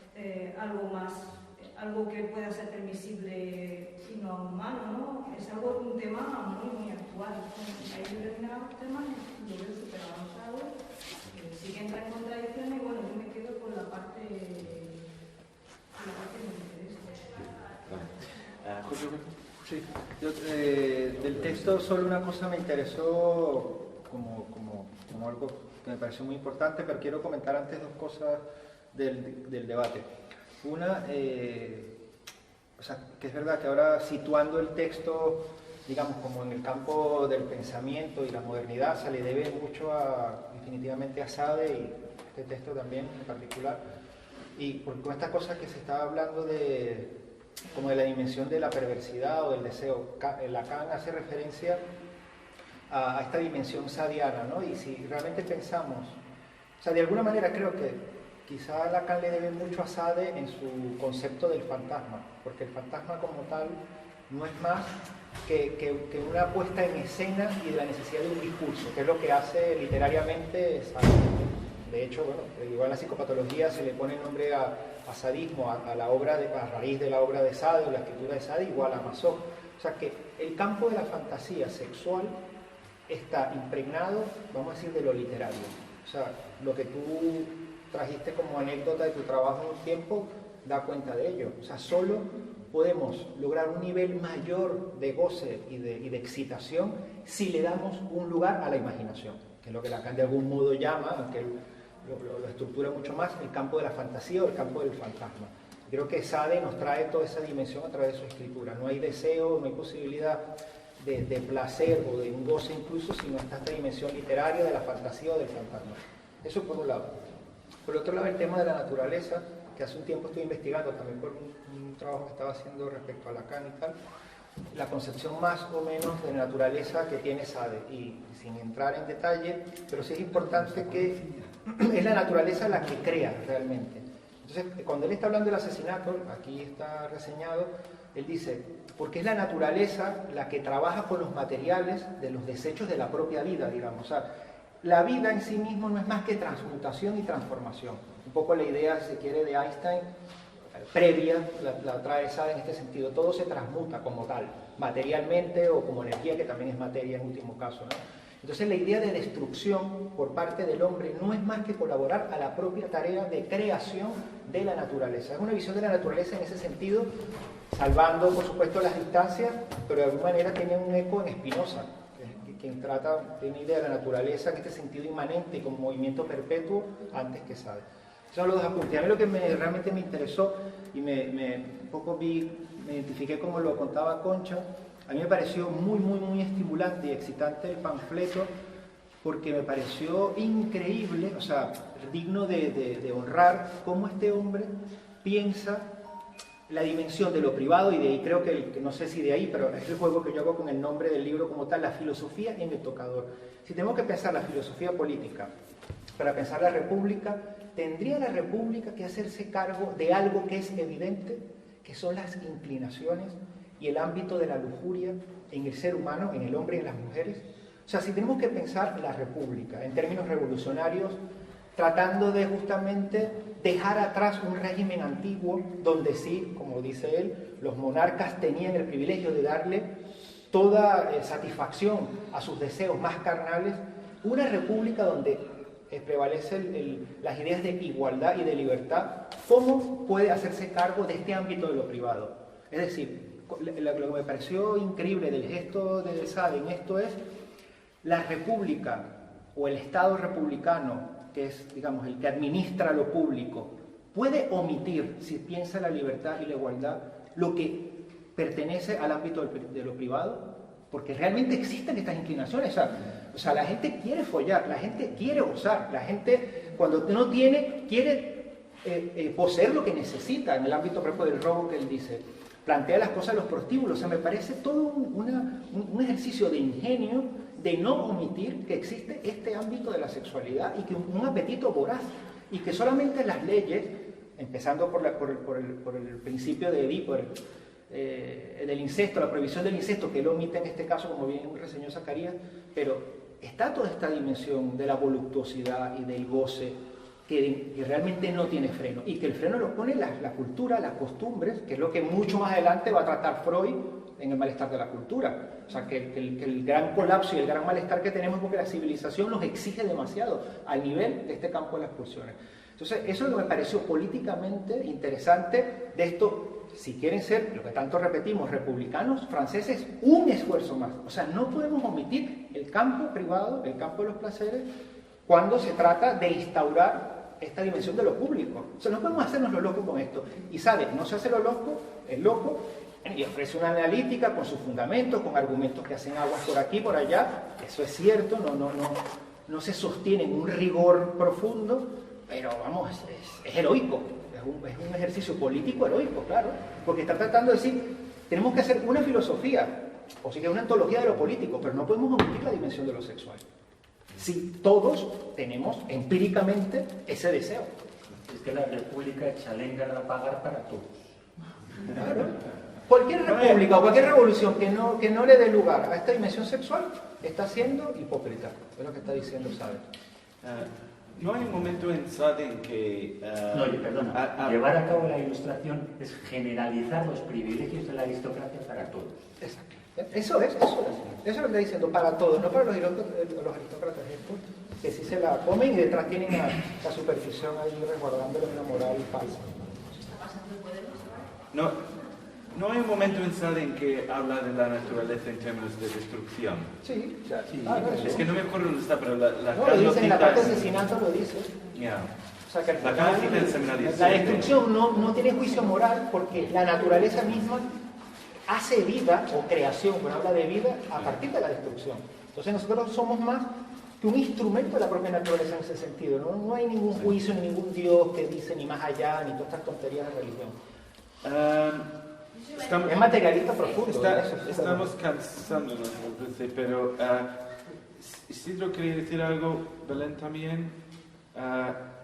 algo que pueda ser permisible y no humano, ¿no? Es un tema muy actual. Hay determinados temas que lo veo súper avanzado, sí que entra en contradicciones y bueno, yo me quedo con la parte que me interesa. José. Sí, yo, del texto solo una cosa me interesó como algo que me pareció muy importante, pero quiero comentar antes dos cosas del debate. Una, que es verdad que ahora situando el texto, digamos, como en el campo del pensamiento y la modernidad, se le debe mucho definitivamente a Sade y este texto también en particular. Y con estas cosas que se estaba hablando como de la dimensión de la perversidad o del deseo, Lacan hace referencia a esta dimensión sadiana, ¿no? Y si realmente pensamos, de alguna manera creo que quizá Lacan le debe mucho a Sade en su concepto del fantasma, porque el fantasma como tal no es más que una puesta en escena y de la necesidad de un discurso, que es lo que hace literariamente Sade. De hecho, igual en la psicopatología se le pone el nombre a sadismo, a raíz de la obra de Sade o la escritura de Sade, igual a Masó. O sea que el campo de la fantasía sexual está impregnado, vamos a decir, de lo literario. O sea, lo que tú trajiste como anécdota de tu trabajo en un tiempo da cuenta de ello. O sea, solo podemos lograr un nivel mayor de goce y de excitación si le damos un lugar a la imaginación, que es lo que Lacan de algún modo llama, aunque lo estructura mucho más, el campo de la fantasía o el campo del fantasma. Creo que Sade nos trae toda esa dimensión a través de su escritura. No hay deseo, no hay posibilidad de placer o de un goce incluso, sino esta dimensión literaria de la fantasía o del fantasma. Eso por un lado. Por otro lado, el tema de la naturaleza, que hace un tiempo estoy investigando también por un trabajo que estaba haciendo respecto a Lacan y tal, la concepción más o menos de naturaleza que tiene Sade, y sin entrar en detalle, pero sí es importante que es la naturaleza la que crea realmente. Entonces, cuando él está hablando del asesinato, aquí está reseñado, él dice, porque es la naturaleza la que trabaja con los materiales de los desechos de la propia vida, digamos. O sea, la vida en sí mismo no es más que transmutación y transformación. Un poco la idea, si se quiere, de Einstein, previa la trae Sade en este sentido. Todo se transmuta como tal, materialmente o como energía, que también es materia en último caso, ¿no? Entonces la idea de destrucción por parte del hombre no es más que colaborar a la propia tarea de creación de la naturaleza. Es una visión de la naturaleza en ese sentido, salvando por supuesto las distancias, pero de alguna manera tiene un eco en Spinoza, quien tiene idea de la naturaleza en este sentido inmanente y como movimiento perpetuo antes que Sade. Son los dos apuntes. A mí lo que realmente me interesó y un poco me identifiqué como lo contaba Concha, a mí me pareció muy estimulante y excitante el panfleto, porque me pareció increíble, o sea, digno de honrar cómo este hombre piensa la dimensión de lo privado, y de ahí creo que no sé si de ahí, pero es el juego que yo hago con el nombre del libro como tal, la filosofía en el tocador. Si tenemos que pensar la filosofía política para pensar la república, tendría la república que hacerse cargo de algo que es evidente, que son las inclinaciones y el ámbito de la lujuria en el ser humano, en el hombre y en las mujeres. O sea, si tenemos que pensar la república en términos revolucionarios, tratando de justamente dejar atrás un régimen antiguo donde sí, como dice él, los monarcas tenían el privilegio de darle toda satisfacción a sus deseos más carnales, una república donde prevalecen las ideas de igualdad y de libertad. ¿Cómo puede hacerse cargo de este ámbito de lo privado? Es decir, lo que me pareció increíble del gesto de Sade en esto es la república o el Estado republicano, que es, digamos, el que administra lo público, puede omitir, si piensa la libertad y la igualdad, lo que pertenece al ámbito de lo privado, porque realmente existen estas inclinaciones. O sea, la gente quiere follar, la gente quiere gozar, la gente cuando no tiene, quiere poseer lo que necesita. En el ámbito, por ejemplo, del robo que él dice, plantea las cosas en los prostíbulos. O sea, me parece todo un ejercicio de ingenio de no omitir que existe este ámbito de la sexualidad y que un apetito voraz, y que solamente las leyes, empezando por el principio de Edipo, del incesto, la prohibición del incesto, que él omite en este caso, como bien reseñó Zacarías, pero está toda esta dimensión de la voluptuosidad y del goce que realmente no tiene freno, y que el freno lo pone la cultura, las costumbres, que es lo que mucho más adelante va a tratar Freud en el malestar de la cultura. O sea, que el gran colapso y el gran malestar que tenemos es porque la civilización nos exige demasiado al nivel de este campo de las pulsiones. Entonces, eso es lo que me pareció políticamente interesante de esto. Si quieren ser, lo que tanto repetimos, republicanos franceses, un esfuerzo más. O sea, no podemos omitir el campo privado, el campo de los placeres, cuando se trata de instaurar esta dimensión de lo público. O sea, no podemos hacernos lo loco con esto. Y Sade no se hace lo loco, el loco, y ofrece una analítica con sus fundamentos, con argumentos que hacen aguas por aquí, por allá. Eso es cierto, no se sostiene en un rigor profundo, pero vamos, es heroico. Es un ejercicio político heroico, claro, porque está tratando de decir, tenemos que hacer una filosofía, o sea, una antología de lo político, pero no podemos omitir la dimensión de lo sexual. Si todos tenemos empíricamente ese deseo. Es que la república chalenga va a pagar para todos. Claro. Cualquier república o cualquier revolución que no le dé lugar a esta dimensión sexual está siendo hipócrita, es lo que está diciendo Sade. No hay un momento en Sade en que... no, perdona. Llevar a cabo la ilustración es generalizar los privilegios de la aristocracia para todos. Exacto. Eso es lo que está diciendo, para todos, no para los aristócratas, que sí se la comen y detrás tienen la superstición ahí resguardándole una moral falsa. No hay un momento en Sade en que habla de la naturaleza en términos de destrucción. Sí. Es que no me acuerdo dónde está, pero la lo dice en la parte de asesinato, lo dice. O sea, que la destrucción no tiene juicio moral porque la naturaleza misma hace vida o creación, cuando habla de vida, a partir de la destrucción. Entonces nosotros somos más que un instrumento de la propia naturaleza en ese sentido. No hay ningún juicio, ni ningún Dios que dice ni más allá, ni todas estas tonterías de religión. Es materialista profundo. Estamos cansándonos, me parece, pero Isidro quería decir algo, Belén también.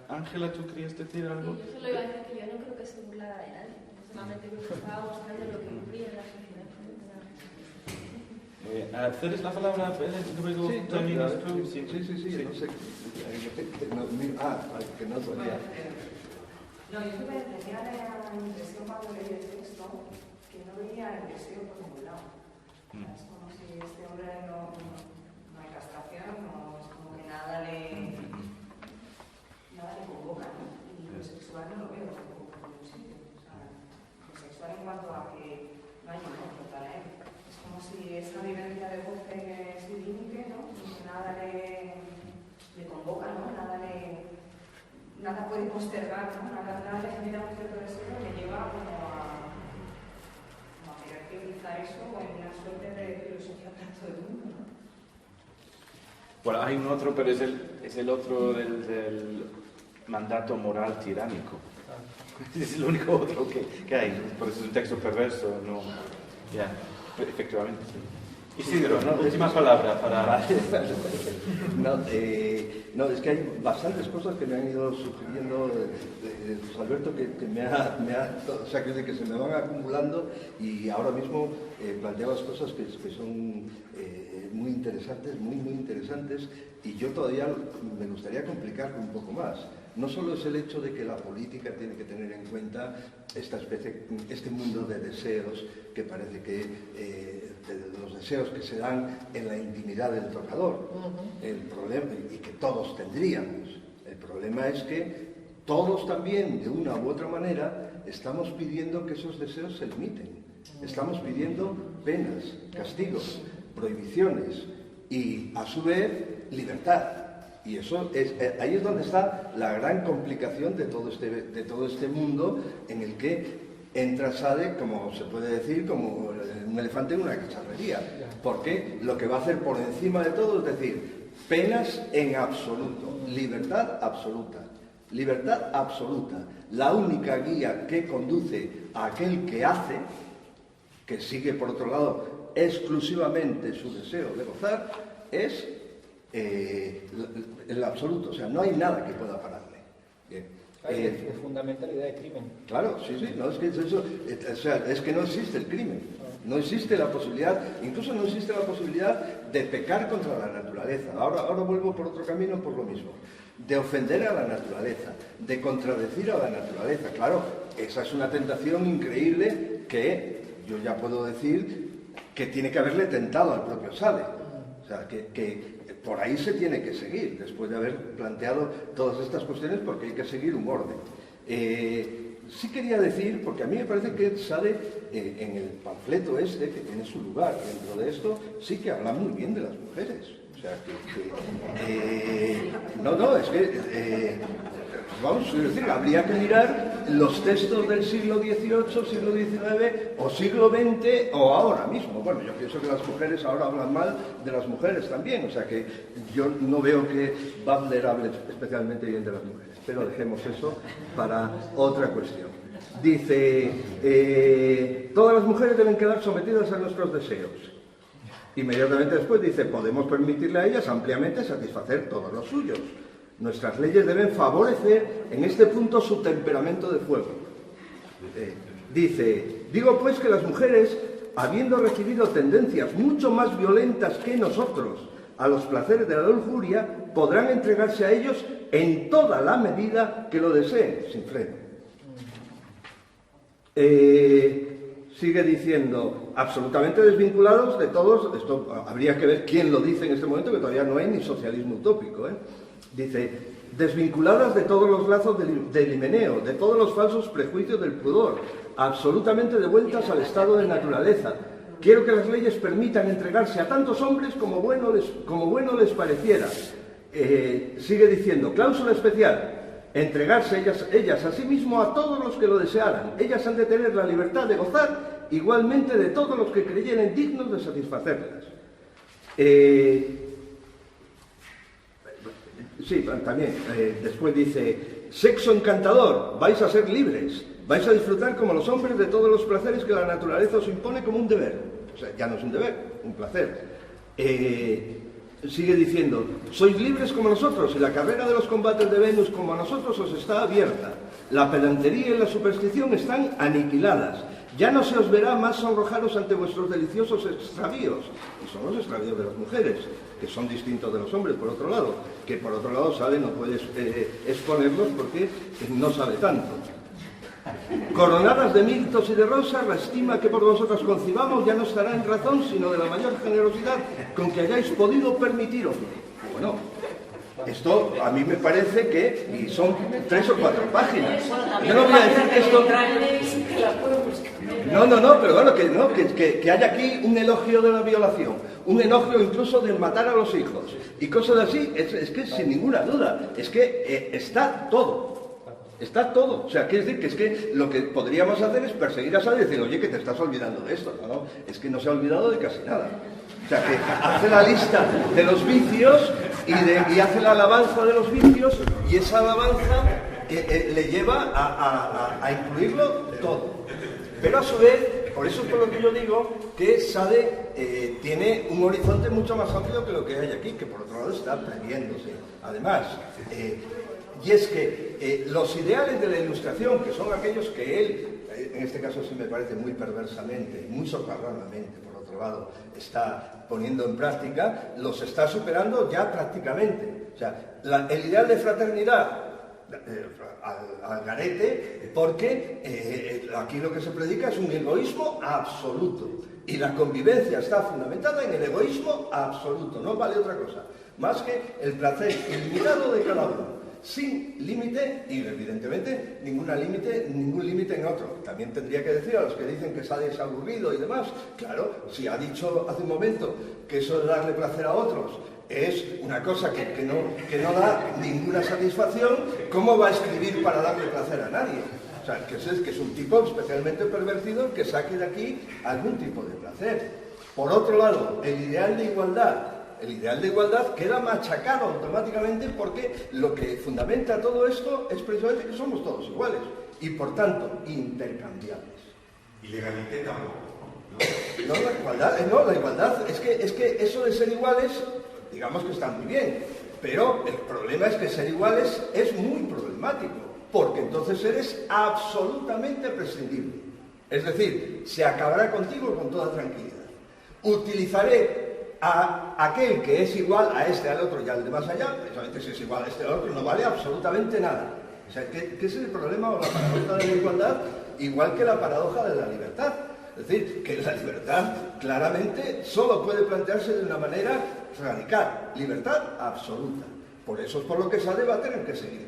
Ángela, ¿tú querías decir algo? Yo solo iba a decir que yo no creo que se burlara de nadie. Solamente creo que estaba buscando lo que ocurría en la sociedad. ¿Cedes la palabra a Belén? Luego terminas tú. Sí, no sé. Que no podía. No, yo tenía la impresión cuando leí el texto que no veía el deseo por ningún lado. Es como si este hombre no hay castración, no, es como que nada le convoca, ¿no? Y lo sexual no lo veo tampoco por ningún sitio. O sea, lo sexual en cuanto a que no hay ningún para él. Es como si esa vivencia de goce sin límite, ¿no? Que nada le convoca, ¿no? Nada puede postergar, ¿no? Nada le genera un cierto deseo, le lleva como a querer priorizar eso o en una suerte de filosofía para todo el mundo, ¿no? Bueno, hay un otro, pero es el otro del mandato moral tiránico. Es el único otro que hay, por eso es un texto perverso, no... Ya, efectivamente, sí. Isidro, ¿no? Última palabra para... No, es que hay bastantes cosas que me han ido sugiriendo José Alberto o sea, que se me van acumulando y ahora mismo planteabas cosas que son muy interesantes, muy interesantes, y yo todavía me gustaría complicarlo un poco más. No solo es el hecho de que la política tiene que tener en cuenta este mundo de deseos que parece que de los deseos que se dan en la intimidad del tocador. El problema, y que todos tendríamos, el problema es que todos también, de una u otra manera, estamos pidiendo que esos deseos se limiten. Estamos pidiendo penas, castigos, prohibiciones y, a su vez, libertad. Y eso ahí es donde está la gran complicación de todo este mundo en el que entra, sale, como se puede decir, como un elefante en una cacharrería. Porque lo que va a hacer por encima de todo es decir, penas en absoluto, libertad absoluta. Libertad absoluta. La única guía que conduce a aquel que hace, que sigue por otro lado exclusivamente su deseo de gozar, es el absoluto. O sea, no hay nada que pueda pararle. Bien. Es fundamental la idea de crimen. Claro, sí, no, es que eso, o sea, es que no existe el crimen. No existe la posibilidad, incluso no existe la posibilidad de pecar contra la naturaleza. Ahora vuelvo por otro camino por lo mismo. De ofender a la naturaleza, de contradecir a la naturaleza. Claro, esa es una tentación increíble que yo ya puedo decir que tiene que haberle tentado al propio Sade. O sea, que por ahí se tiene que seguir, después de haber planteado todas estas cuestiones, porque hay que seguir un orden. Sí quería decir, porque a mí me parece que Sade, en el panfleto este, que tiene su lugar dentro de esto, sí que habla muy bien de las mujeres. O sea, es que... vamos a decir, habría que mirar los textos del siglo XVIII, siglo XIX o siglo XX o ahora mismo. Bueno, yo pienso que las mujeres ahora hablan mal de las mujeres también, o sea que yo no veo que Butler hable especialmente bien de las mujeres, pero dejemos eso para otra cuestión. Dice, todas las mujeres deben quedar sometidas a nuestros deseos. Inmediatamente después dice, podemos permitirle a ellas ampliamente satisfacer todos los suyos. Nuestras leyes deben favorecer en este punto su temperamento de fuego. Dice, digo pues que las mujeres, habiendo recibido tendencias mucho más violentas que nosotros a los placeres de la lujuria, podrán entregarse a ellos en toda la medida que lo deseen, sin freno. Sigue diciendo, absolutamente desvinculados de todos, esto habría que ver quién lo dice en este momento, que todavía no hay ni socialismo utópico, Dice, desvinculadas de todos los lazos del himeneo, de todos los falsos prejuicios del pudor, absolutamente devueltas al estado de naturaleza. Quiero que las leyes permitan entregarse a tantos hombres como bueno les pareciera. Sigue diciendo, cláusula especial, entregarse ellas a sí mismo a todos los que lo desearan. Ellas han de tener la libertad de gozar igualmente de todos los que creyeren dignos de satisfacerlas. Sí, también, después dice, sexo encantador, vais a ser libres, vais a disfrutar como los hombres de todos los placeres que la naturaleza os impone como un deber. O sea, ya no es un deber, un placer. Sigue diciendo, sois libres como nosotros y la carrera de los combates de Venus como a nosotros os está abierta. La pedantería y la superstición están aniquiladas. Ya no se os verá más sonrojaros ante vuestros deliciosos extravíos. Y son los extravíos de las mujeres, que son distintos de los hombres, por otro lado. Que por otro lado Sade no puede exponerlos porque no sabe tanto. Coronadas de mirtos y de rosas, la estima que por vosotras concibamos ya no estará en razón, sino de la mayor generosidad con que hayáis podido permitiroslo. Bueno, esto a mí me parece que, y son 3 o 4 páginas. Yo no voy a decir que esto... No, pero bueno, que haya aquí un elogio de la violación, un elogio incluso de matar a los hijos y cosas así, es que sin ninguna duda, es que está todo. Está todo. O sea, quiere decir que es que lo que podríamos hacer es perseguir a Sade y decir, oye, que te estás olvidando de esto. No, es que no se ha olvidado de casi nada. O sea, que hace la lista de los vicios y hace la alabanza de los vicios, y esa alabanza le lleva a incluirlo todo. Pero a su vez, por eso es por lo que yo digo que Sade tiene un horizonte mucho más amplio que lo que hay aquí, que por otro lado está previéndose. Además, y es que los ideales de la ilustración, que son aquellos que él, en este caso sí me parece muy perversamente, muy socarronamente, por otro lado, está poniendo en práctica, los está superando ya prácticamente. O sea, el ideal de fraternidad al garete, porque aquí lo que se predica es un egoísmo absoluto, y la convivencia está fundamentada en el egoísmo absoluto, no vale otra cosa más que el placer ilimitado de cada uno, sin límite y evidentemente ningún límite en otro. También tendría que decir a los que dicen que Sade es aburrido y demás, claro, si ha dicho hace un momento que eso de darle placer a otros es una cosa que no da ninguna satisfacción, ¿cómo va a escribir para darle placer a nadie? O sea, que es un tipo especialmente pervertido que saque de aquí algún tipo de placer. Por otro lado, el ideal de igualdad queda machacado automáticamente, porque lo que fundamenta todo esto es precisamente que somos todos iguales y por tanto intercambiables. Y legalité tampoco. La igualdad es que eso de ser iguales, digamos que está muy bien, pero el problema es que ser iguales es muy problemático, porque entonces eres absolutamente prescindible. Es decir, se acabará contigo con toda tranquilidad. Utilizaré a aquel que es igual a este, al otro y al de más allá, precisamente si es igual a este al otro, no vale absolutamente nada. O sea, ¿qué es el problema o la paradoja de la igualdad? Igual que la paradoja de la libertad. Es decir, que la libertad claramente solo puede plantearse de una manera radical. Libertad absoluta. Por eso es por lo que Sade va a tener que seguir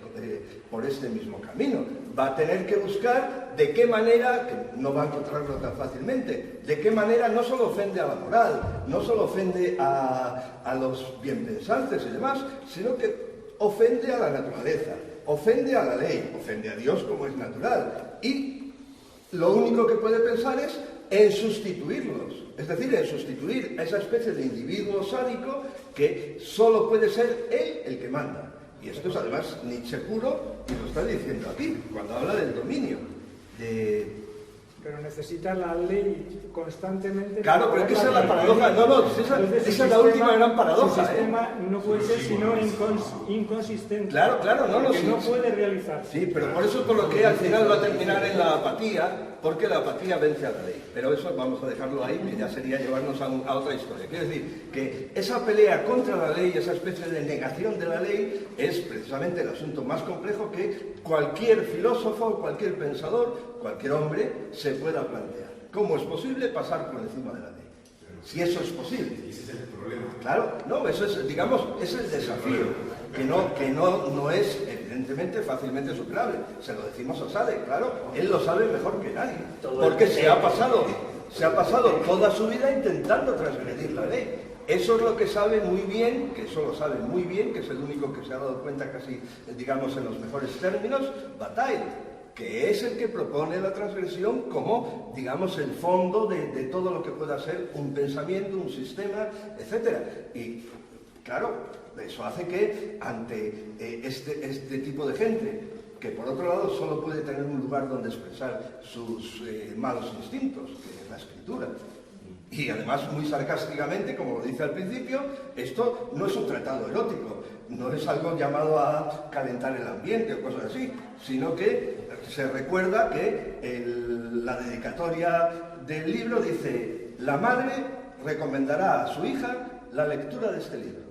por este mismo camino. Va a tener que buscar de qué manera, que no va a encontrarlo tan fácilmente, de qué manera no solo ofende a la moral, no solo ofende a los bienpensantes y demás, sino que ofende a la naturaleza, ofende a la ley, ofende a Dios como es natural. Y lo único que puede pensar es en sustituirlos, es decir, en sustituir a esa especie de individuo sádico que solo puede ser él el que manda. Y esto es además Nietzsche puro, y lo está diciendo aquí, cuando habla del dominio. Pero necesita la ley constantemente... Claro, pero es que esa es la paradoja. Esa es la última gran paradoja. El sistema no puede ser sino inconsistente. Claro, no puede realizar. Sí, pero por eso es por lo que al final va a terminar en la apatía, porque la apatía vence a la ley. Pero eso vamos a dejarlo ahí, que ya sería llevarnos a otra historia. Quiero decir que esa pelea contra la ley, esa especie de negación de la ley, es precisamente el asunto más complejo que cualquier filósofo, cualquier pensador, cualquier hombre se pueda plantear. ¿Cómo es posible pasar por encima de la ley? Si eso es posible. Ese es el problema. Claro, no, eso es, digamos, es el desafío, que no es evidentemente fácilmente superable. Se lo decimos a Sade, claro, él lo sabe mejor que nadie, porque se ha pasado toda su vida intentando transgredir la ley. Eso es lo que sabe muy bien, que eso lo sabe muy bien, que es el único que se ha dado cuenta casi, digamos, en los mejores términos, Bataille, que es el que propone la transgresión como, digamos, el fondo de todo lo que pueda ser un pensamiento, un sistema, etc. Y, claro, eso hace que ante este tipo de gente, que por otro lado solo puede tener un lugar donde expresar sus malos instintos, que es la escritura, y además muy sarcásticamente, como lo dice al principio, esto no es un tratado erótico, no es algo llamado a calentar el ambiente o cosas así, sino que se recuerda que la dedicatoria del libro dice: la madre recomendará a su hija la lectura de este libro.